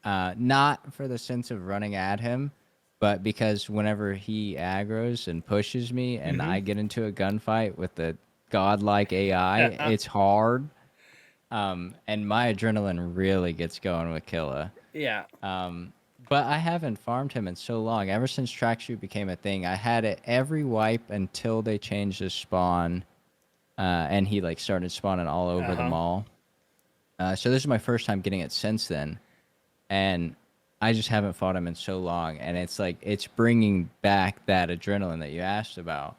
Not for the sense of running at him, but because whenever he aggroes and pushes me and I get into a gunfight with the godlike AI, it's hard. And my adrenaline really gets going with Killa.
Yeah.
But I haven't farmed him in so long. Ever since track shoot became a thing, I had it every wipe until they changed his spawn, and he like started spawning all over the mall. So this is my first time getting it since then, and I just haven't fought him in so long. And it's like it's bringing back that adrenaline that you asked about.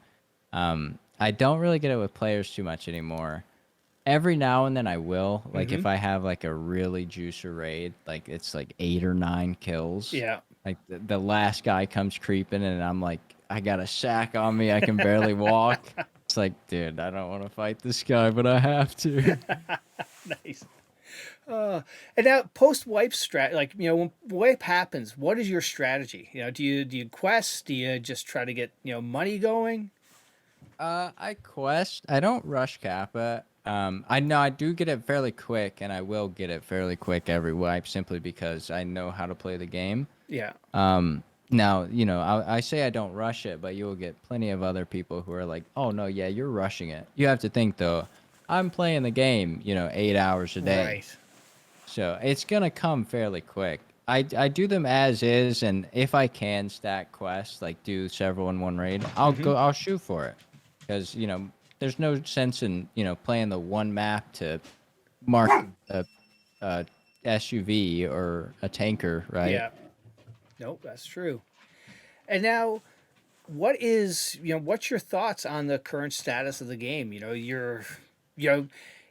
I don't really get it with players too much anymore. Every now and then I will. Like if I have like a really juicer raid, like it's like 8 or 9 kills.
Yeah.
Like the last guy comes creeping and I'm like, I got a sack on me. I can barely walk. It's like, dude, I don't want to fight this guy, but I have to.
Nice. And now post wipe like, when wipe happens, what is your strategy? Do you quest? Do you just try to get, money going?
I quest. I don't rush Kappa. I know I do get it fairly quick, and I will get it fairly quick every wipe simply because I know how to play the game.
Yeah.
Now, you know, I say I don't rush it, but you'll get plenty of other people who are like, oh, no, yeah, you're rushing it. You have to think, though, I'm playing the game, 8 hours a day.
Right.
So it's going to come fairly quick. I do them as is, and if I can stack quests, like do several in one raid, I'll shoot for it. Because, there's no sense in, playing the one map to mark a SUV or a tanker, right?
Yeah. Nope, that's true. And now, what's your thoughts on the current status of the game?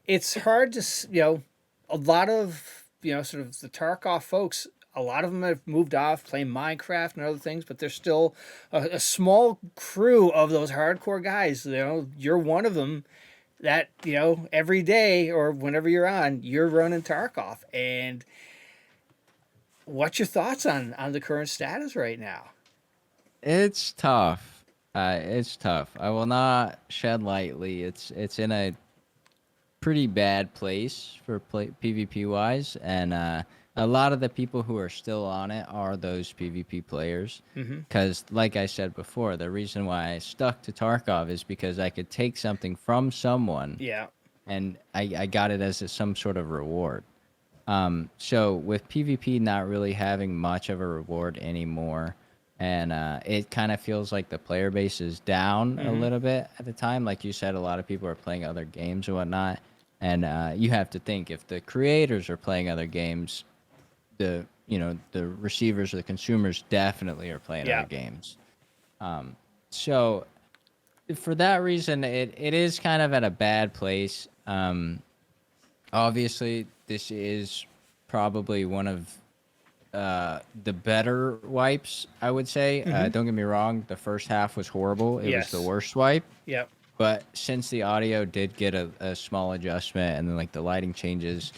It's hard to, a lot of, sort of the Tarkov folks, a lot of them have moved off playing Minecraft and other things, but there's still a small crew of those hardcore guys. You're one of them that, every day or whenever you're on, you're running Tarkov. And what's your thoughts on the current status right now?
It's tough. It's tough. I will not shed lightly. It's in a pretty bad place for PvP wise, and a lot of the people who are still on it are those PvP players. Because, like I said before, the reason why I stuck to Tarkov is because I could take something from someone,
Yeah.
and I got it as some sort of reward. So with PvP not really having much of a reward anymore, and it kind of feels like the player base is down a little bit at the time. Like you said, a lot of people are playing other games and whatnot. And you have to think, if the creators are playing other games, the receivers or the consumers definitely are playing other games. So for that reason, it is kind of at a bad place. Obviously, this is probably one of the better wipes, I would say. Don't get me wrong, the first half was horrible. It was the worst wipe.
Yep.
But since the audio did get a small adjustment, and then like the lighting changes,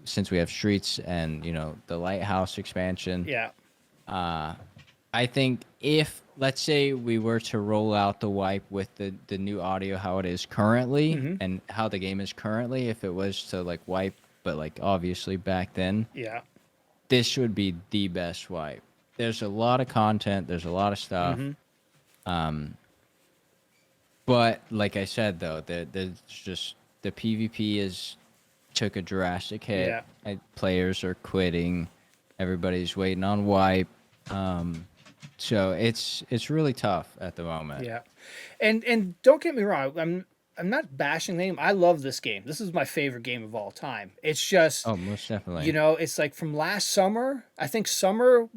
since we have streets and the lighthouse expansion,
Yeah.
I think if, let's say, we were to roll out the wipe with the new audio how it is currently and how the game is currently, if it was to like wipe, but like obviously back then,
Yeah.
this would be the best wipe. There's a lot of content, there's a lot of stuff. But like I said, though, there's just the PvP took a drastic hit.
Yeah.
And players are quitting. Everybody's waiting on wipe. So it's really tough at the moment.
Yeah. And don't get me wrong, I'm not bashing the game. I love this game. This is my favorite game of all time. It's just
Oh, most definitely.
it's like from last summer. I think summer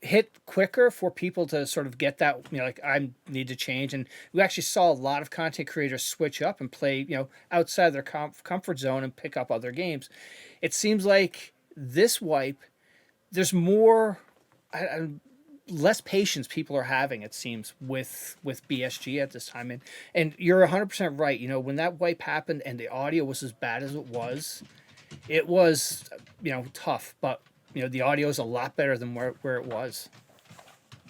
hit quicker for people to sort of get that, like I need to change. And we actually saw a lot of content creators switch up and play, outside their comfort zone and pick up other games. It seems like this wipe, there's more, less patience people are having, it seems, with BSG at this time. And you're 100% right. When that wipe happened and the audio was as bad as it was, tough, but the audio is a lot better than where it was.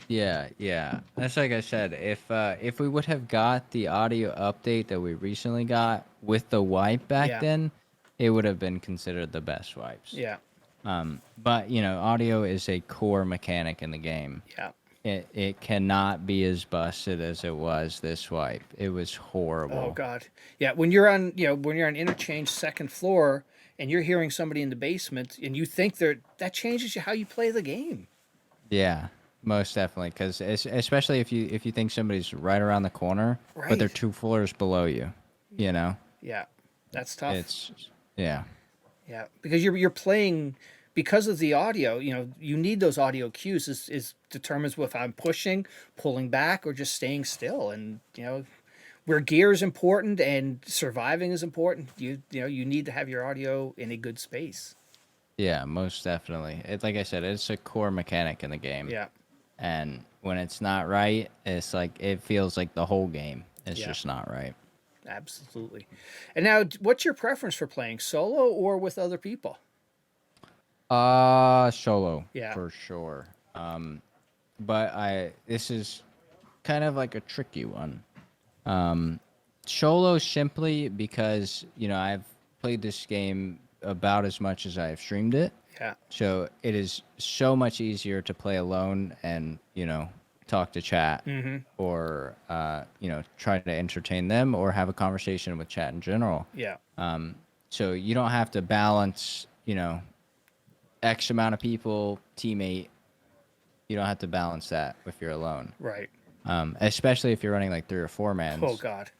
Yeah, yeah. That's like I said. If we would have got the audio update that we recently got with the wipe back
Yeah.
then, it would have been considered the best wipes.
Yeah.
But audio is a core mechanic in the game.
Yeah.
It cannot be as busted as it was this wipe. It was horrible.
Oh God. Yeah. When you're on interchange second floor and you're hearing somebody in the basement and you think that changes how you play the game.
Yeah, most definitely. Because especially if you think somebody's right around the corner, but they're 2 floors below you,
Yeah. That's tough.
Yeah.
Yeah. Because you're playing, because of the audio, you need those audio cues. Is determines if I'm pushing, pulling back, or just staying still. And where gear is important and surviving is important, you need to have your audio in a good space.
Yeah, most definitely. Like I said, it's a core mechanic in the game.
Yeah.
And when it's not right, it's like it feels like the whole game is just not right.
Absolutely. And now, what's your preference for playing solo or with other people?
Solo.
Yeah.
For sure. But this is kind of like a tricky one. Solo simply because, I've played this game about as much as I've streamed it.
Yeah.
So it is so much easier to play alone and, talk to chat or, try to entertain them or have a conversation with chat in general.
Yeah.
So you don't have to balance, X amount of people, teammate. You don't have to balance that if you're alone.
Right.
Especially if you're running like 3 or 4 mans.
Oh God.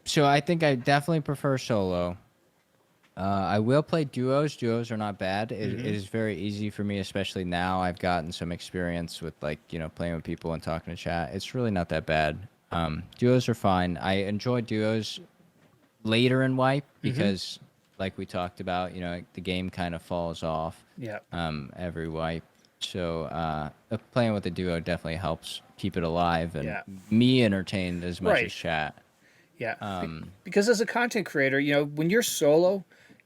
So I think I definitely prefer solo. I will play duos. Duos are not bad. It is very easy for me, especially now. I've gotten some experience with playing with people and talking to chat. It's really not that bad. Duos are fine. I enjoy duos later in wipe because, like we talked about, the game kind of falls off.
Yeah.
Every wipe. So playing with a duo definitely helps keep it alive and me entertained as much as chat.
Yeah. Because as a content creator, when you're solo,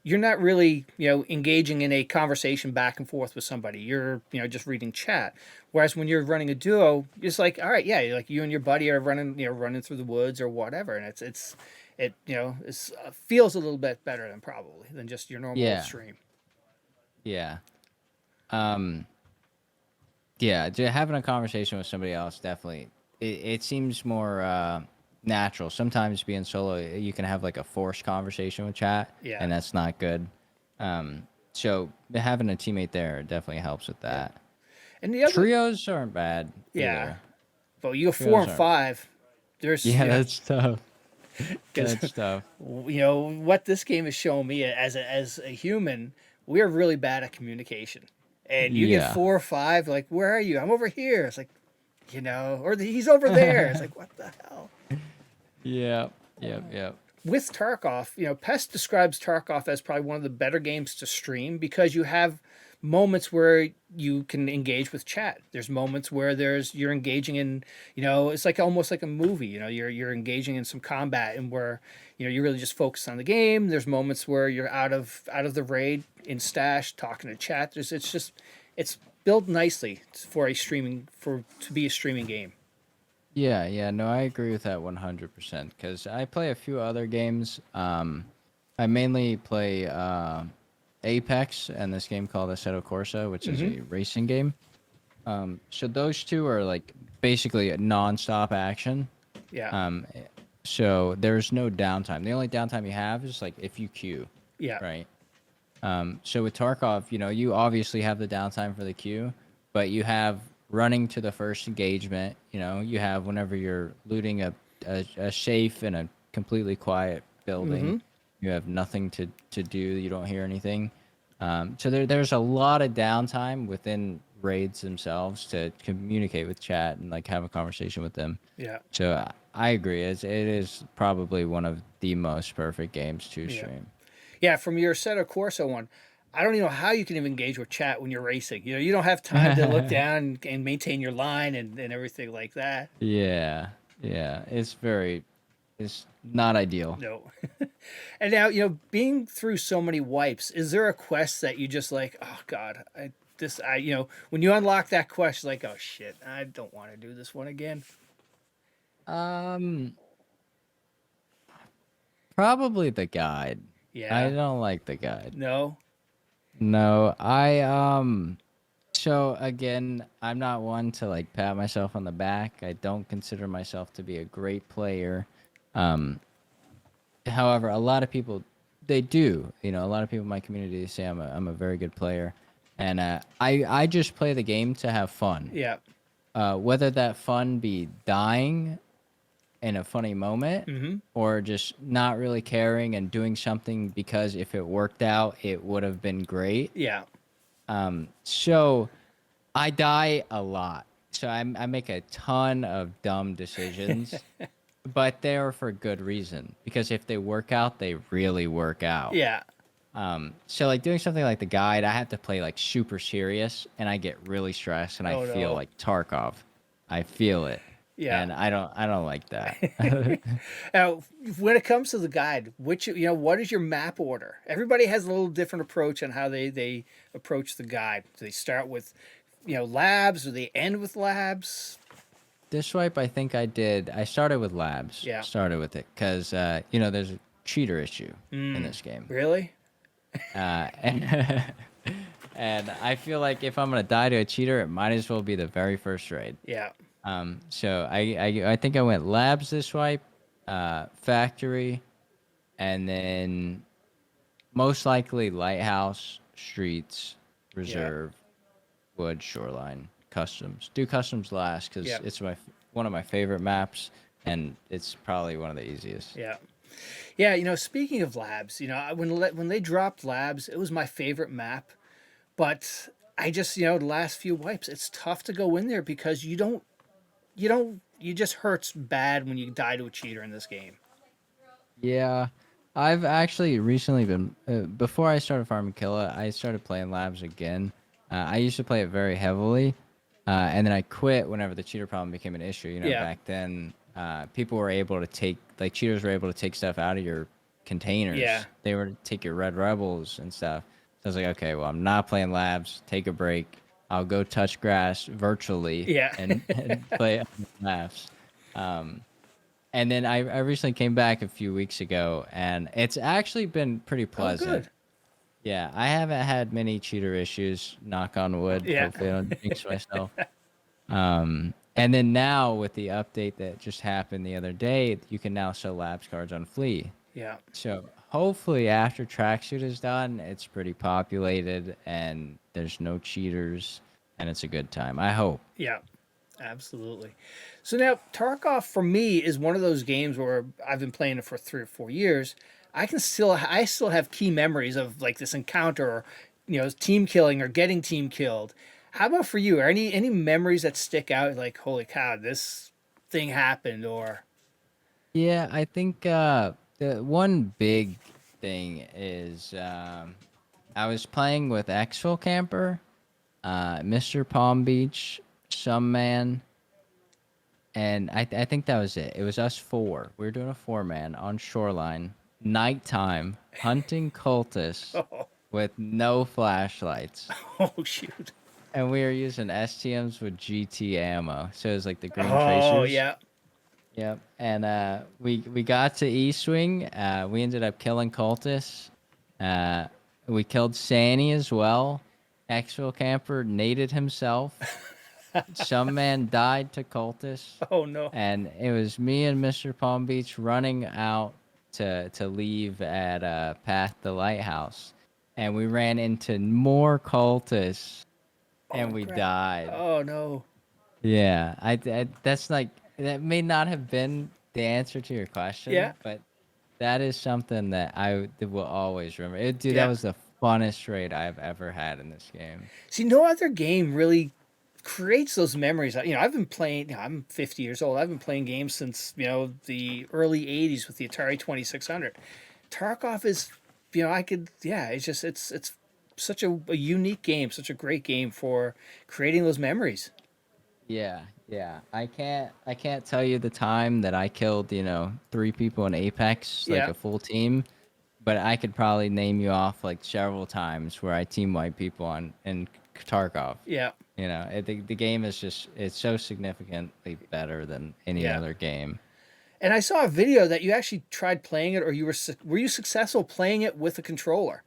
you're not really, engaging in a conversation back and forth with somebody. You're, just reading chat. Whereas when you're running a duo, it's like, all right, yeah, like you and your buddy are running through the woods or whatever, and it feels a little bit better than just your normal stream.
Yeah. Yeah, having a conversation with somebody else definitely it seems more natural. Sometimes being solo, you can have like a forced conversation with chat, and that's not good. So having a teammate there definitely helps with that.
Yeah. And the other
trios aren't bad. Either.
But you go 4 and 5. There's
that's tough. That's tough.
What this game has shown me as a human, we're really bad at communication. And you get 4 or 5, like, where are you? I'm over here. It's like, or he's over there. It's like, what the hell?
Yeah.
With Tarkov, Pest describes Tarkov as probably one of the better games to stream because you have moments where you can engage with chat. There's moments where you're engaging in, it's like almost like a movie. You're engaging in some combat and where you really just focus on the game. There's moments where you're out of the raid in stash talking to chat. It's built nicely to be a streaming game.
Yeah, no, I agree with that 100% because I play a few other games. I mainly play Apex and this game called Assetto Corsa, which is a racing game. So those two are like basically a non-stop action.
Yeah.
So there's no downtime. The only downtime you have is like if you queue.
Yeah.
Right. So with Tarkov, you obviously have the downtime for the queue, but you have running to the first engagement. You have whenever you're looting a safe in a completely quiet building. You have nothing to do. You don't hear anything. So there's a lot of downtime within raids themselves to communicate with chat and like have a conversation with them.
Yeah.
So I agree. It is probably one of the most perfect games to
Yeah.
stream.
Yeah, from your Assetto Corsa one, I don't even know how you can even engage with chat when you're racing. You don't have time to look down and maintain your line and everything like that.
Yeah, yeah. It's not ideal.
No. And now, being through so many wipes, is there a quest that you just like, oh God, when you unlock that quest, like, oh shit, I don't want to do this one again.
Um, Probably the guide. I
Yeah.
don't like the guide.
No.
No, so again, I'm not one to like pat myself on the back. I don't consider myself to be a great player. Um, However, a lot of people they do. You know, a lot of people in my community say I'm a very good player, and I just play the game to have fun.
Yeah.
Whether that fun be dying in a funny moment
Mm-hmm.
or just not really caring and doing something because if it worked out, it would have been great.
Yeah.
So I die a lot. So I make a ton of dumb decisions, but they are for good reason. Because if they work out, they really work out.
Yeah.
So like doing something like the guide, I have to play like super serious, and I get really stressed, and I
Oh,
feel
no.
like Tarkov. I feel it,
Yeah.
and I don't like that.
Now, when it comes to the guide, what is your map order? Everybody has a little different approach on how they approach the guide. Do they start with, labs, or they end with labs?
This swipe, I think I did. I started with labs.
Yeah.
Started with it because there's a cheater issue in this game.
Really?
And and I feel like if I'm gonna die to a cheater, it might as well be the very first raid.
Yeah.
So I think I went labs this swipe, factory, and then most likely lighthouse, streets, reserve, wood, shoreline, customs. Do customs last because
Yeah.
it's one of my favorite maps, and it's probably one of the easiest.
Yeah. Yeah, speaking of labs, when they dropped labs, it was my favorite map, but I just, the last few wipes, it's tough to go in there because you just hurts bad when you die to a cheater in this game.
Yeah, I've actually recently been before I started farming Killa, I started playing labs again. I used to play it very heavily, and then I quit whenever the cheater problem became an issue.
Yeah.
Back then, people were able to take cheaters were able to take stuff out of your containers.
Yeah.
They were to take your red rebels and stuff. So I was like, okay, well, I'm not playing labs. Take a break. I'll go touch grass virtually.
Yeah.
and play labs. And then I recently came back a few weeks ago, and it's actually been pretty pleasant.
Oh, good.
Yeah, I haven't had many cheater issues, knock on wood.
Yeah.
Hopefully I don't jinx myself. And then now with the update that just happened the other day, you can now sell labs cards on Flea.
Yeah.
So hopefully after Tracksuit is done, it's pretty populated and there's no cheaters and it's a good time. I hope.
Yeah. Absolutely. So now Tarkov for me is one of those games where I've been playing it for 3 or 4 years. I still have key memories of like this encounter or team killing or getting team killed. How about for you? Are any memories that stick out like holy cow, this thing happened or
Yeah, I think the one big thing is I was playing with Exfil Camper, Mr. Palm Beach, some man, and I think that was it. It was us four. We were doing a 4-man on shoreline, nighttime, hunting cultists with no flashlights.
oh shoot.
And we were using STMs with GT ammo. So it was like the green
Oh
tracers.
yeah.
Yep. And we got to East Wing. We ended up killing cultists. We killed Sanny as well. Exfil Camper naded himself. Some man died to cultists.
Oh no.
And it was me and Mr. Palm Beach running out to leave at past the lighthouse. And we ran into more cultists. And we
crap.
died.
Oh no.
Yeah, that's like that may not have been the answer to your question.
Yeah.
But that is something that will always remember. Dude,
Yeah.
that was the funnest raid I've ever had in this game.
See, no other game really creates those memories. You know, I've been playing. You know, I'm 50 years old. I've been playing games since the early 80s with the Atari 2600. Tarkov is, I could. Yeah, it's such a unique game, such a great game for creating those memories.
Yeah, yeah. I can't tell you the time that I killed, 3 people in Apex, like
Yeah,
a full team, but I could probably name you off like several times where I team wipe people on in Tarkov.
yeah,
The game is just it's so significantly better than any
yeah.
other game.
And I saw a video that you actually tried playing it, or were you successful playing it with a controller?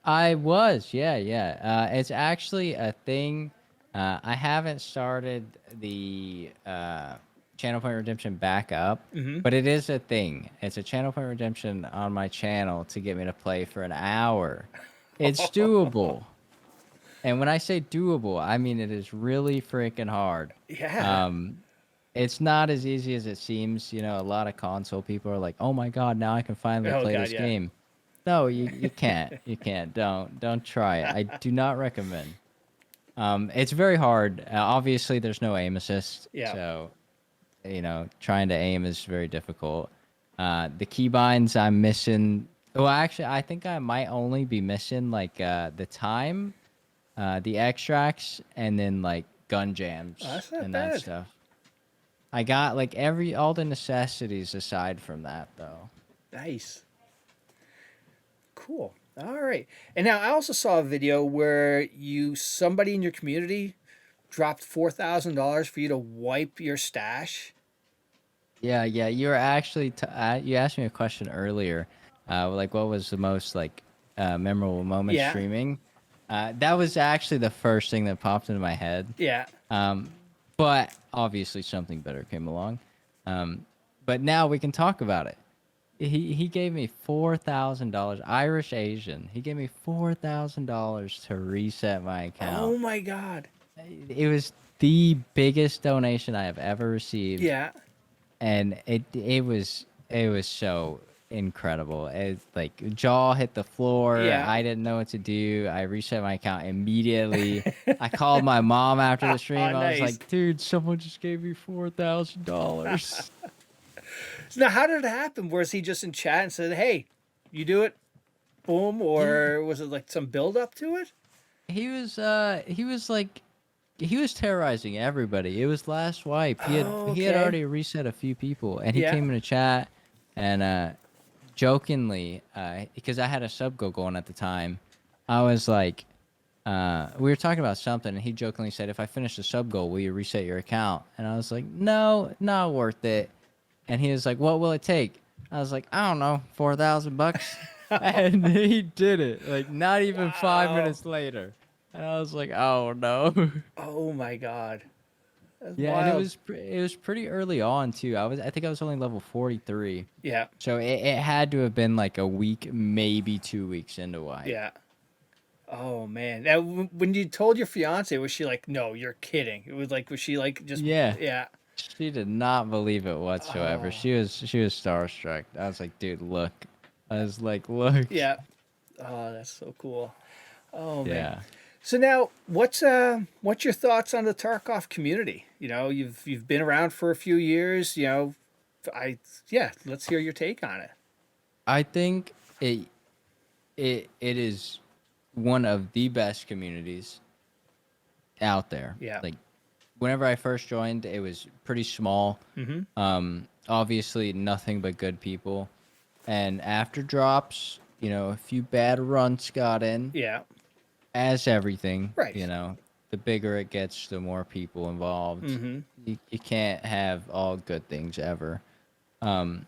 I was, yeah, yeah. It's actually a thing. I haven't started the channel point redemption back up,
Mm-hmm.
but it is a thing. It's a channel point redemption on my channel to get me to play for an hour. It's doable. And when I say doable, I mean it is really freaking hard.
Yeah.
Um, it's not as easy as it seems. A lot of console people are like, "Oh my God, now I can finally
Oh
play
God,
this
yeah.
game." No, you can't. You can't. Don't try it. I do not recommend. It's very hard. Obviously, there's no aim assist,
Yeah.
so trying to aim is very difficult. The keybinds I'm missing. Well, actually, I think I might only be missing like the time, the extracts, and then like gun jams
Oh, that's not
and that
bad.
stuff. I got like all the necessities aside from that though.
Nice. Cool. All right. And now I also saw a video where somebody in your community dropped $4,000 for you to wipe your stash.
Yeah, yeah. You were actually you asked me a question earlier, like what was the most like memorable moment
Yeah.
streaming? That was actually the first thing that popped into my head.
Yeah.
Um, but obviously something better came along. But now we can talk about it. He gave me $4,000, Irish Asian. He gave me $4,000 to reset my account.
Oh my God.
It was the biggest donation I have ever received,
Yeah.
and it was so incredible. It's like jaw hit the floor.
Yeah.
I didn't know what to do. I reset my account immediately. I called my mom after the stream. I was
Nice.
like, dude, someone just gave me $4,000.
So now, how did it happen? Was he just in chat and said, "Hey, you do it," boom,
Yeah.
or was it like some build up to it?
He was terrorizing everybody. It was last wipe. He had
Oh,
he had
okay.
already reset a few people, and he
Yeah.
came in a chat and jokingly, because I had a sub go going at the time, I was like, we were talking about something, and he jokingly said, "If I finish the sub goal, will you reset your account?" And I was like, "No, not worth it." And he was like, "What will it take?" I was like, "I don't know, $4,000." And he did it, like not even 5 minutes later. And I was like, "Oh no."
Oh my God. That's
Yeah, and it
wild.
was it was pretty early on too. I think I was only level 43.
Yeah.
So it had to have been like a week, maybe 2 weeks into wipe.
Yeah. Oh man. Now, when you told your fiance, was she like, "No, you're kidding"? Was she like, just,
Yeah.
yeah.
She did not believe it whatsoever.
Oh.
She was starstruck. I was like, "Dude, look." I was like, "Look."
Yeah. Oh, that's so cool. Oh man.
Yeah.
So now, what's your thoughts on the Tarkov community? You've been around for a few years. Yeah. Let's hear your take on it.
I think it is one of the best communities out there.
Yeah.
Like whenever I first joined, it was pretty small.
Mm-hmm.
Obviously nothing but good people. And after drops, a few bad runs got in,
Yeah.
as everything,
Right.
the bigger it gets, the more people involved.
Mm-hmm.
You can't have all good things ever. Um,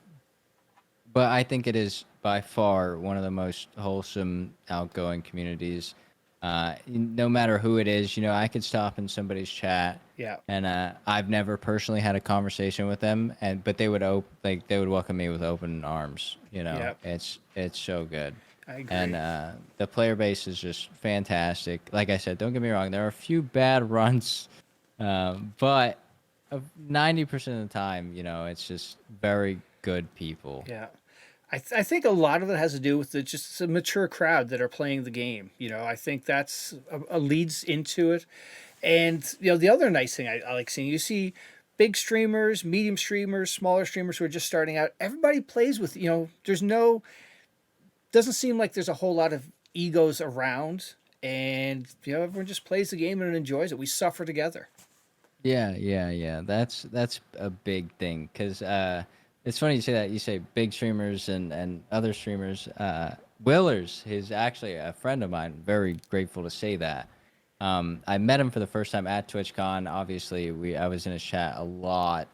but I think it is by far one of the most wholesome, outgoing communities. No matter who it is, I could stop in somebody's chat,
Yeah.
and I've never personally had a conversation with them, but they would they would welcome me with open arms.
Yep.
It's so good.
I agree.
And the player base is just fantastic. Like I said, don't get me wrong, there are a few bad runs, but 90% of the time, it's just very good people.
Yeah. I think a lot of it has to do with just a mature crowd that are playing the game. I think that's a leads into it. And the other nice thing I like seeing, you see big streamers, medium streamers, smaller streamers who are just starting out. Everybody plays with, there's no, doesn't seem like there's a whole lot of egos around, and everyone just plays the game and enjoys it. We suffer together.
Yeah. That's a big thing because it's funny you say that. You say big streamers and other streamers. Willers is actually a friend of mine. Very grateful to say that. I met him for the first time at TwitchCon. Obviously, I was in his chat a lot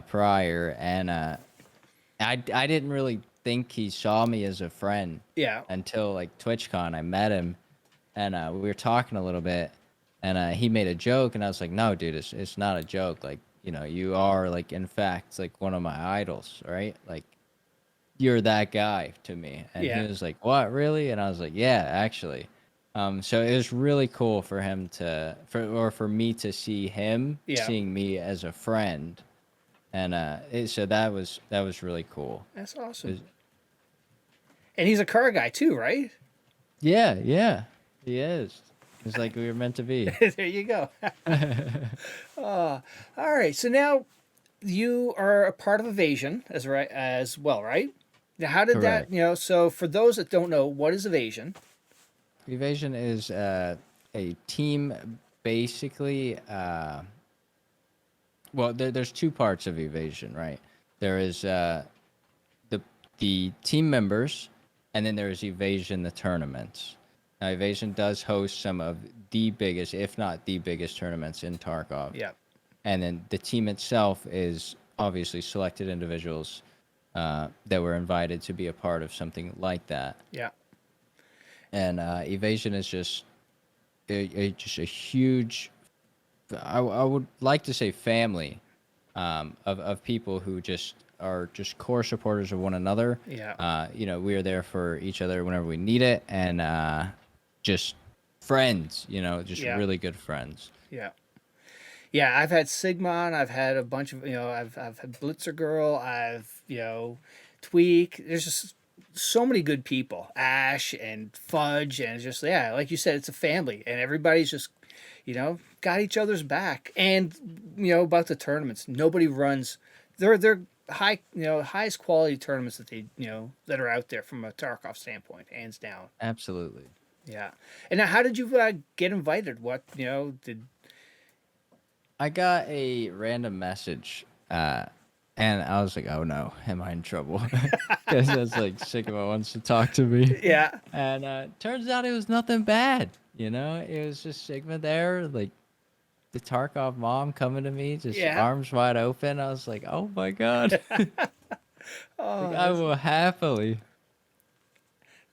prior, and I didn't really think he saw me as a friend.
Yeah.
Until like TwitchCon, I met him, and we were talking a little bit, and he made a joke, and I was like, "No, dude, it's not a joke. Like, you are like in fact like one of my idols, right? Like, you're that guy to me." And
Yeah.
he was like, "What, really?" And I was like, "Yeah, actually." So it was really cool for him for me to see him seeing me as a friend, and so that was really cool.
That's awesome. And he's a car guy too, right?
Yeah, he is. It's like we were meant to be.
There you go. All right. So now you are a part of Evasion as well, right? Now, how did
Correct.
that? So for those that don't know, what is Evasion?
Evasion is a team, basically. Well, there's two parts of Evasion, right? There is the team members, and then there is Evasion, the tournaments. Now, Evasion does host some of the biggest, if not the biggest, tournaments in Tarkov.
Yeah.
And then the team itself is obviously selected individuals that were invited to be a part of something like that.
Yeah.
And Evasion is just just a huge, I would like to say, family of people who just are just core supporters of one another.
Yeah.
We are there for each other whenever we need it, and just friends. Just really good friends.
Yeah. Yeah, I've had Sigmon, I've had a bunch of, I've had Blitzer Girl, I've, Tweak. There's just so many good people. Ash and Fudge, and it's just, like you said, it's a family, and everybody's just, got each other's back. And, about the tournaments, nobody runs, they're high, highest quality tournaments that they, that are out there from a Tarkov standpoint, hands down.
Absolutely.
Yeah. And now, how did you get invited? What, did...
I got a random message, and I was like, "Oh no, am I in trouble?" Because I was like, Sigma wants to talk to me.
Yeah.
And turns out it was nothing bad. It was just Sigma there, like the Tarkov mom coming to me, just arms wide open. I was like, "Oh my god." I will happily.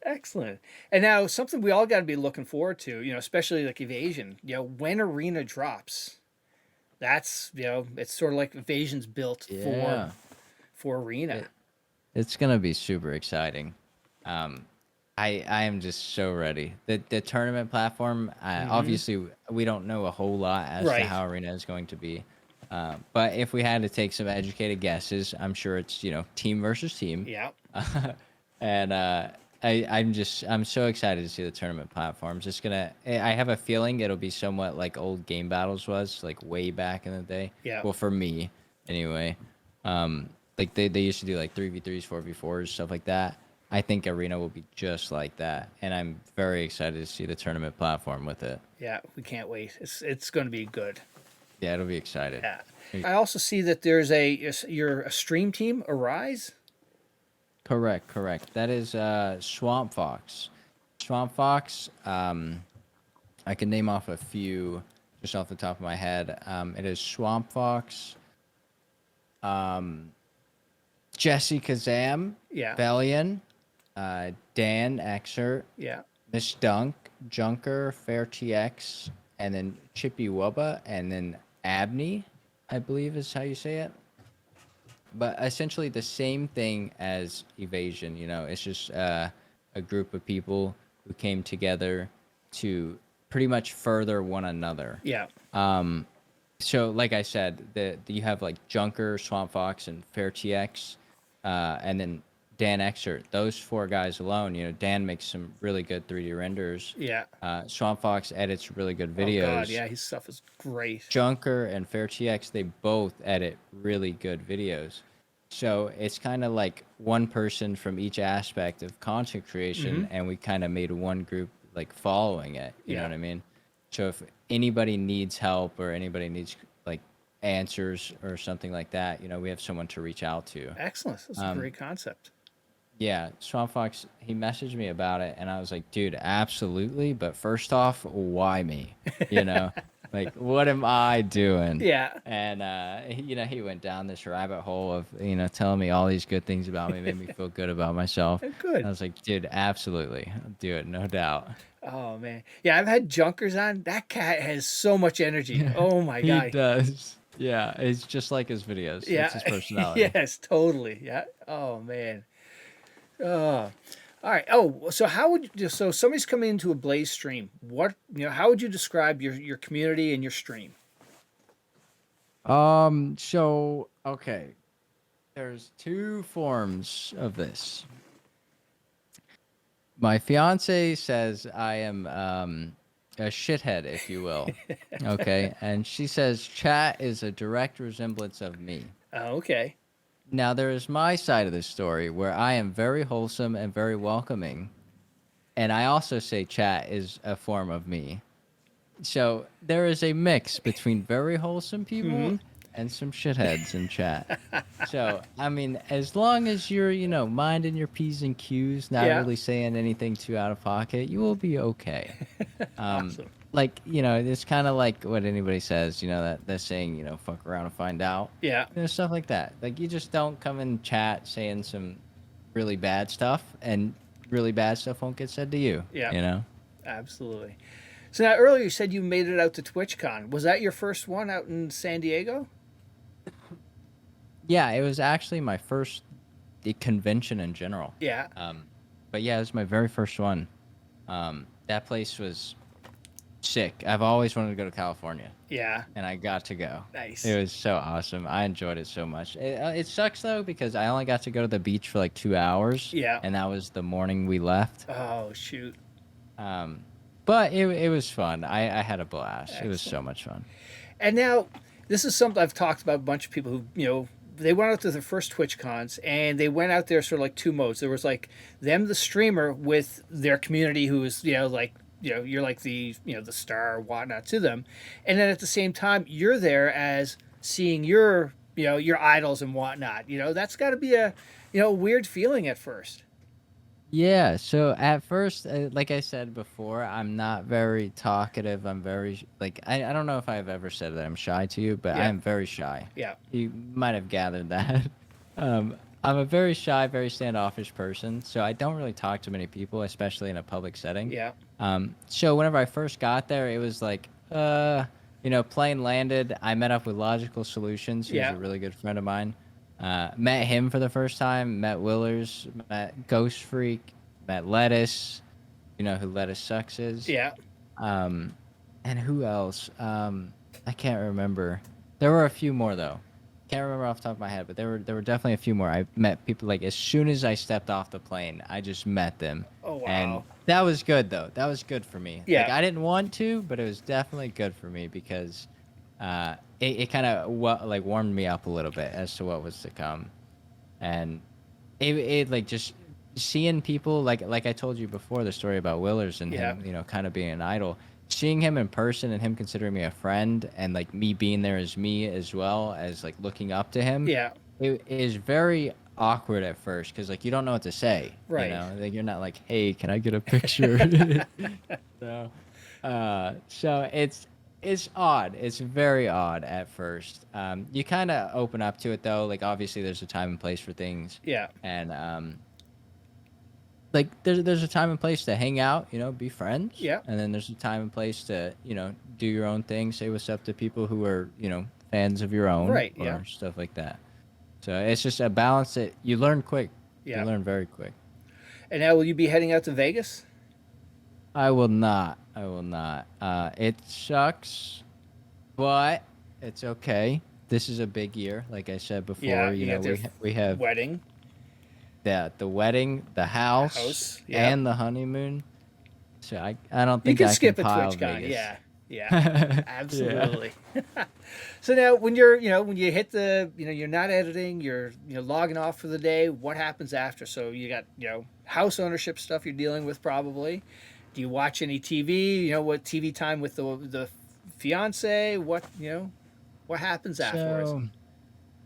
Excellent. And now something we all got to be looking forward to, especially like Evasion, when Arena drops. That's, it's sort of like Evasion's built for Arena.
It's going to be super exciting. I am just so ready. The tournament platform, obviously we don't know a whole lot as to how Arena is going to be. But if we had to take some educated guesses, I'm sure it's, team versus team.
Yeah.
And I'm so excited to see the tournament platforms. I have a feeling it'll be somewhat like old Game Battles was, like way back in the day.
Yeah.
Well, for me, anyway. Like they used to do like 3v3s, 4v4s, stuff like that. I think Arena will be just like that, and I'm very excited to see the tournament platform with it.
Yeah, we can't wait. It's going to be good.
Yeah, it'll be exciting.
Yeah. I also see that there's you're a stream team, Arise.
Correct. That is Swamp Fox. Swamp Fox, I can name off a few just off the top of my head. It is Swamp Fox, Jesse Kazam, Bellion, Dan Exert, Miss Dunk, Junker, Fair TX, and then Chippy Wubba, and then Abney, I believe is how you say it. But essentially the same thing as Evasion, it's just a group of people who came together to pretty much further one another.
Yeah.
So like I said, you have like Junker, Swamp Fox, and Fair TX, and then Dan Exert. Those 4 guys alone, Dan makes some really good 3D renders.
Yeah.
Swamp Fox edits really good
Oh God,
videos.
yeah, his stuff is great.
Junker and Fair TX, they both edit really good videos. So it's kind of like one person from each aspect of content creation, and we kind of made one group like following it. You know what I mean? So if anybody needs help or anybody needs like answers or something like that, we have someone to reach out to.
Excellent. That's a great concept.
Yeah, Swamp Fox, he messaged me about it, and I was like, dude, absolutely. But first off, why me? Like, what am I doing?
Yeah.
And, he went down this rabbit hole of, telling me all these good things about me, made me feel good about myself.
Good.
And I was like, dude, absolutely. I'll do it, no doubt.
Oh, man. Yeah, I've had Junkers on. That cat has so much energy. Oh, my
He
God.
does. Yeah, it's just like his videos.
Yeah.
It's his personality.
Yes, totally. Yeah. Oh, man. All right. Oh, so how would you, so somebody's coming into a Blaze stream. How would you describe your community and your stream?
So, okay. There's 2 forms of this. My fiance says I am a shithead, if you will. Okay, and she says chat is a direct resemblance of me.
Oh, okay.
Now there is my side of the story where I am very wholesome and very welcoming, and I also say chat is a form of me. So there is a mix between very wholesome people and some shitheads in chat. So, I mean, as long as you're, minding your P's and Q's, not really saying anything too out of pocket, you will be okay.
Awesome.
Like, it's kind of like what anybody says, that saying, fuck around and find out.
Yeah.
Stuff like that. Like, you just don't come in chat saying some really bad stuff, and really bad stuff won't get said to you.
Yeah. Absolutely. So now earlier you said you made it out to TwitchCon. Was that your first one out in San Diego?
Yeah, it was actually my first convention in general.
Yeah.
But yeah, it was my very first one. That place was sick. I've always wanted to go to California.
Yeah.
And I got to go.
Nice.
It was so awesome. I enjoyed it so much. It sucks though because I only got to go to the beach for like 2 hours.
Yeah.
And that was the morning we left.
Oh shoot.
But it was fun. I had a blast.
Excellent.
It was so much fun.
And now this is something I've talked about a bunch of people who, they went out to their first Twitch cons and they went out there sort of like 2 modes. There was like them, the streamer, with their community who is, you're like the, the star or whatnot to them. And then at the same time, you're there as seeing your idols and whatnot. That's got to be a, weird feeling at first.
Yeah, so at first, like I said before, I'm not very talkative. I'm very, I don't know if I've ever said that I'm shy to you, but I am very shy.
Yeah.
You might have gathered that. I'm a very shy, very standoffish person, so I don't really talk to many people, especially in a public setting.
Yeah.
So whenever I first got there, it was like, plane landed. I met up with Logical Solutions, who's a really good friend of mine. Met him for the first time, met Willers, met Ghost Freak, met Lettuce, who Lettuce Sucks is.
Yeah.
And who else? I can't remember. There were a few more though. Can't remember off the top of my head, but there were definitely a few more. I met people as soon as I stepped off the plane, I just met them.
Oh wow.
And that was good though. That was good for me.
Yeah.
I didn't want to, but it was definitely good for me because it kind of warmed me up a little bit as to what was to come, and it just seeing people like I told you before, the story about Willers and him, kind of being an idol. Seeing him in person and him considering me a friend and me being there as me as well as looking up to him.
Yeah.
It is very awkward at first because you don't know what to say.
Right.
You're not like, hey, can I get a picture? So it's odd. It's very odd at first. You kind of open up to it though. Obviously there's a time and place for things.
Yeah.
And there's a time and place to hang out, be friends.
Yeah.
And then there's a time and place to, do your own thing, say what's up to people who are, fans of your own.
Right.
Or
Yeah.
stuff like that. So it's just a balance that you learn quick.
Yeah.
You learn very quick.
And now will you be heading out to Vegas?
I will not. It sucks, but it's okay. This is a big year, like I said before.
Yeah,
we have
wedding.
the wedding, the house,
yeah.
and the honeymoon. So I don't
You
think
can
I can
skip a
pile
TwitchCon.
Vegas.
Yeah. Yeah.
Yeah.
Absolutely. So now when you're, when you hit the, you're not editing, you're, logging off for the day, what happens after? So you got, house ownership stuff you're dealing with probably. Do you watch any TV? What TV time with the fiance? What happens afterwards?
So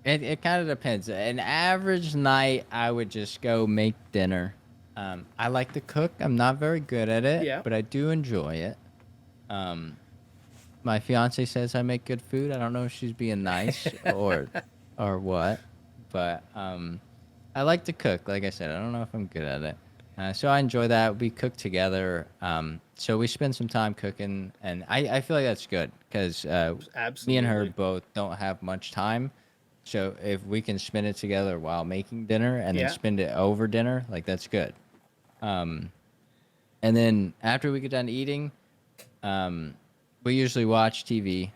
it kind of depends. An average night, I would just go make dinner. I like to cook. I'm not very good at it,
Yeah.
but I do enjoy it. Um, my fiance says I make good food. I don't know if she's being nice or what, but I like to cook. Like I said, I don't know if I'm good at it. So I enjoy that. We cook together. So we spend some time cooking, and I feel like that's good because me and her
Absolutely.
both don't have much time. So if we can spend it together while making dinner and then
Yeah.
spend it over dinner, like that's good. Um, and then after we get done eating, we usually watch TV.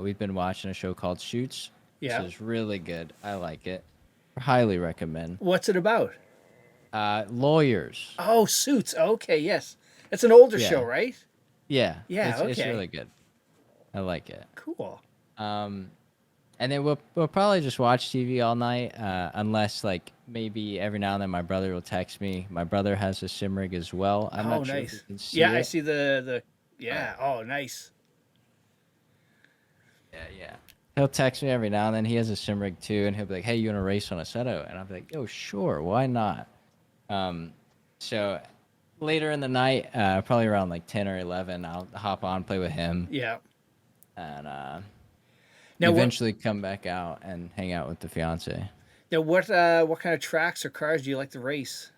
We've been watching a show called Shoots, which
Yeah.
is really good. I like it. Highly recommend.
What's it about?
Lawyers.
Oh, Suits. Okay, yes. It's an older show,
Yeah,
right?
yeah.
Yeah,
It's
okay.
really good. I like it.
Cool.
Um, and then we'll probably just watch TV all night, unless like maybe every now and then my brother will text me. My brother has a sim rig as well. I'm
Oh,
not sure if you
nice.
can see
Yeah, I
it.
see the
Uh,
yeah. Oh, nice.
yeah. He'll text me every now and then. He has a sim rig too, and he'll be like, "Hey, you want to race on a Seto?" And I'll be like, "Oh, sure, why not?" Um, so later in the night, probably around like 10 or 11, I'll hop on, play with him,
Yeah.
and
Now what
eventually come back out and hang out with the fiance.
what kind of tracks or cars do you like to race?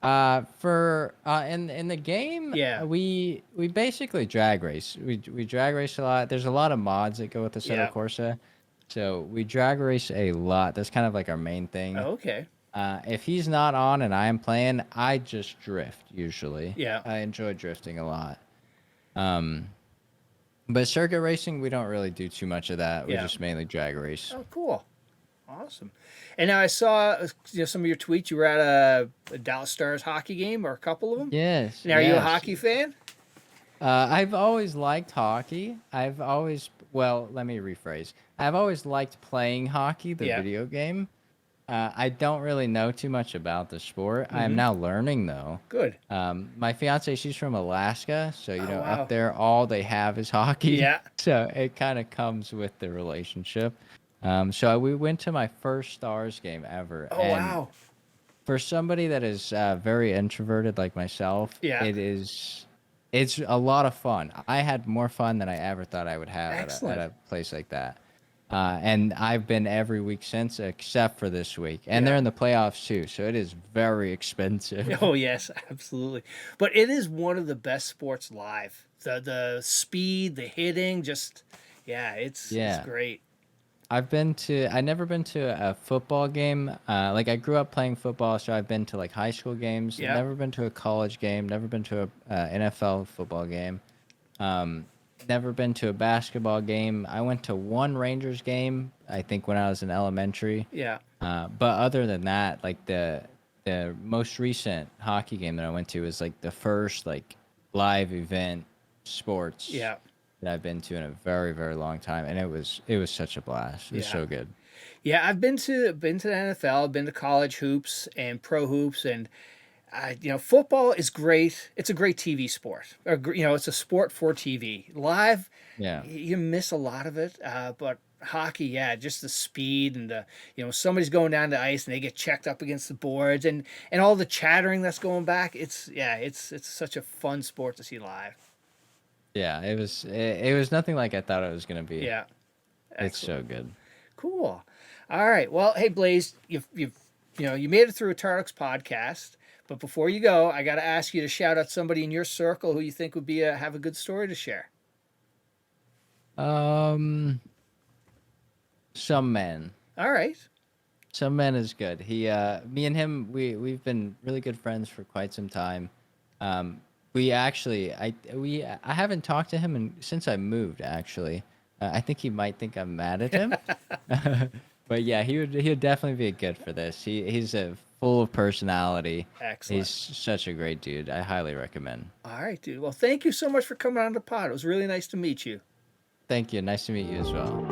For in the game,
Yeah.
we basically drag race. We drag race a lot. There's a lot of mods that go with the Assetto
Yeah.
Corsa, so we drag race a lot. That's kind of like our main thing.
Okay.
If he's not on and I am playing, I just drift usually.
Yeah.
I enjoy drifting a lot. Um, but circuit racing, we don't really do too much of that. We
Yeah.
just mainly drag race.
Oh, cool. Awesome. And now I saw some of your tweets. You were at a Dallas Stars hockey game or a couple of them.
Yes,
Now, are you a
yes.
hockey fan?
I've always liked hockey. Well, let me rephrase. I've always liked playing hockey, the
Yeah.
video game. I don't really know too much about the sport. I am now learning though.
Good.
My fiance, she's from Alaska, so
Oh,
up
wow.
there, all they have is hockey.
Yeah.
So it kind of comes with the relationship. So we went to my first Stars game ever,
Oh,
and
wow.
for somebody that is very introverted like myself,
Yeah.
it's a lot of fun. I had more fun than I ever thought I would have at
Excellent.
a place like that. And I've been every week since, except for this week. And
Yeah.
they're in the playoffs too, so it is very expensive.
Oh yes, absolutely. But it is one of the best sports live. The speed, the hitting, just yeah, it's
Yeah.
great.
I never been to a football game. Like I grew up playing football, so I've been to like high school games.
Yeah.
Never been to a college game. Never been to a NFL football game. Um, Never been to a basketball game. I went to one Rangers game, I think when I was in elementary.
Yeah.
But other than that, like the most recent hockey game that I went to was like the first like live event sports
Yeah.
that I've been to in a very, very long time, and it was such a blast. It was
Yeah.
so good.
Yeah, I've been to the NFL, been to college hoops and pro hoops, and football is great. It's a great TV sport. It's a sport for TV. Live,
Yeah.
you miss a lot of it, but hockey, yeah, just the speed and somebody's going down the ice and they get checked up against the boards and all the chattering that's going back. It's such a fun sport to see live.
Yeah, it was nothing like I thought it was gonna be.
Yeah,
It's
excellent.
so good.
Cool. All right. Well, hey Blaze, you made it through a Tarducks podcast, but before you go, I got to ask you to shout out somebody in your circle who you think would have a good story to share.
Um, some men.
All right.
Some men is good. Me and him, we've been really good friends for quite some time. We actually, I haven't talked to him since I moved. Actually, I think he might think I'm mad at him. But yeah, he would definitely be good for this. He's a full of personality.
Excellent.
He's such a great dude. I highly recommend.
All right, dude. Well, thank you so much for coming on the pod. It was really nice to meet you.
Thank you. Nice to meet you as well.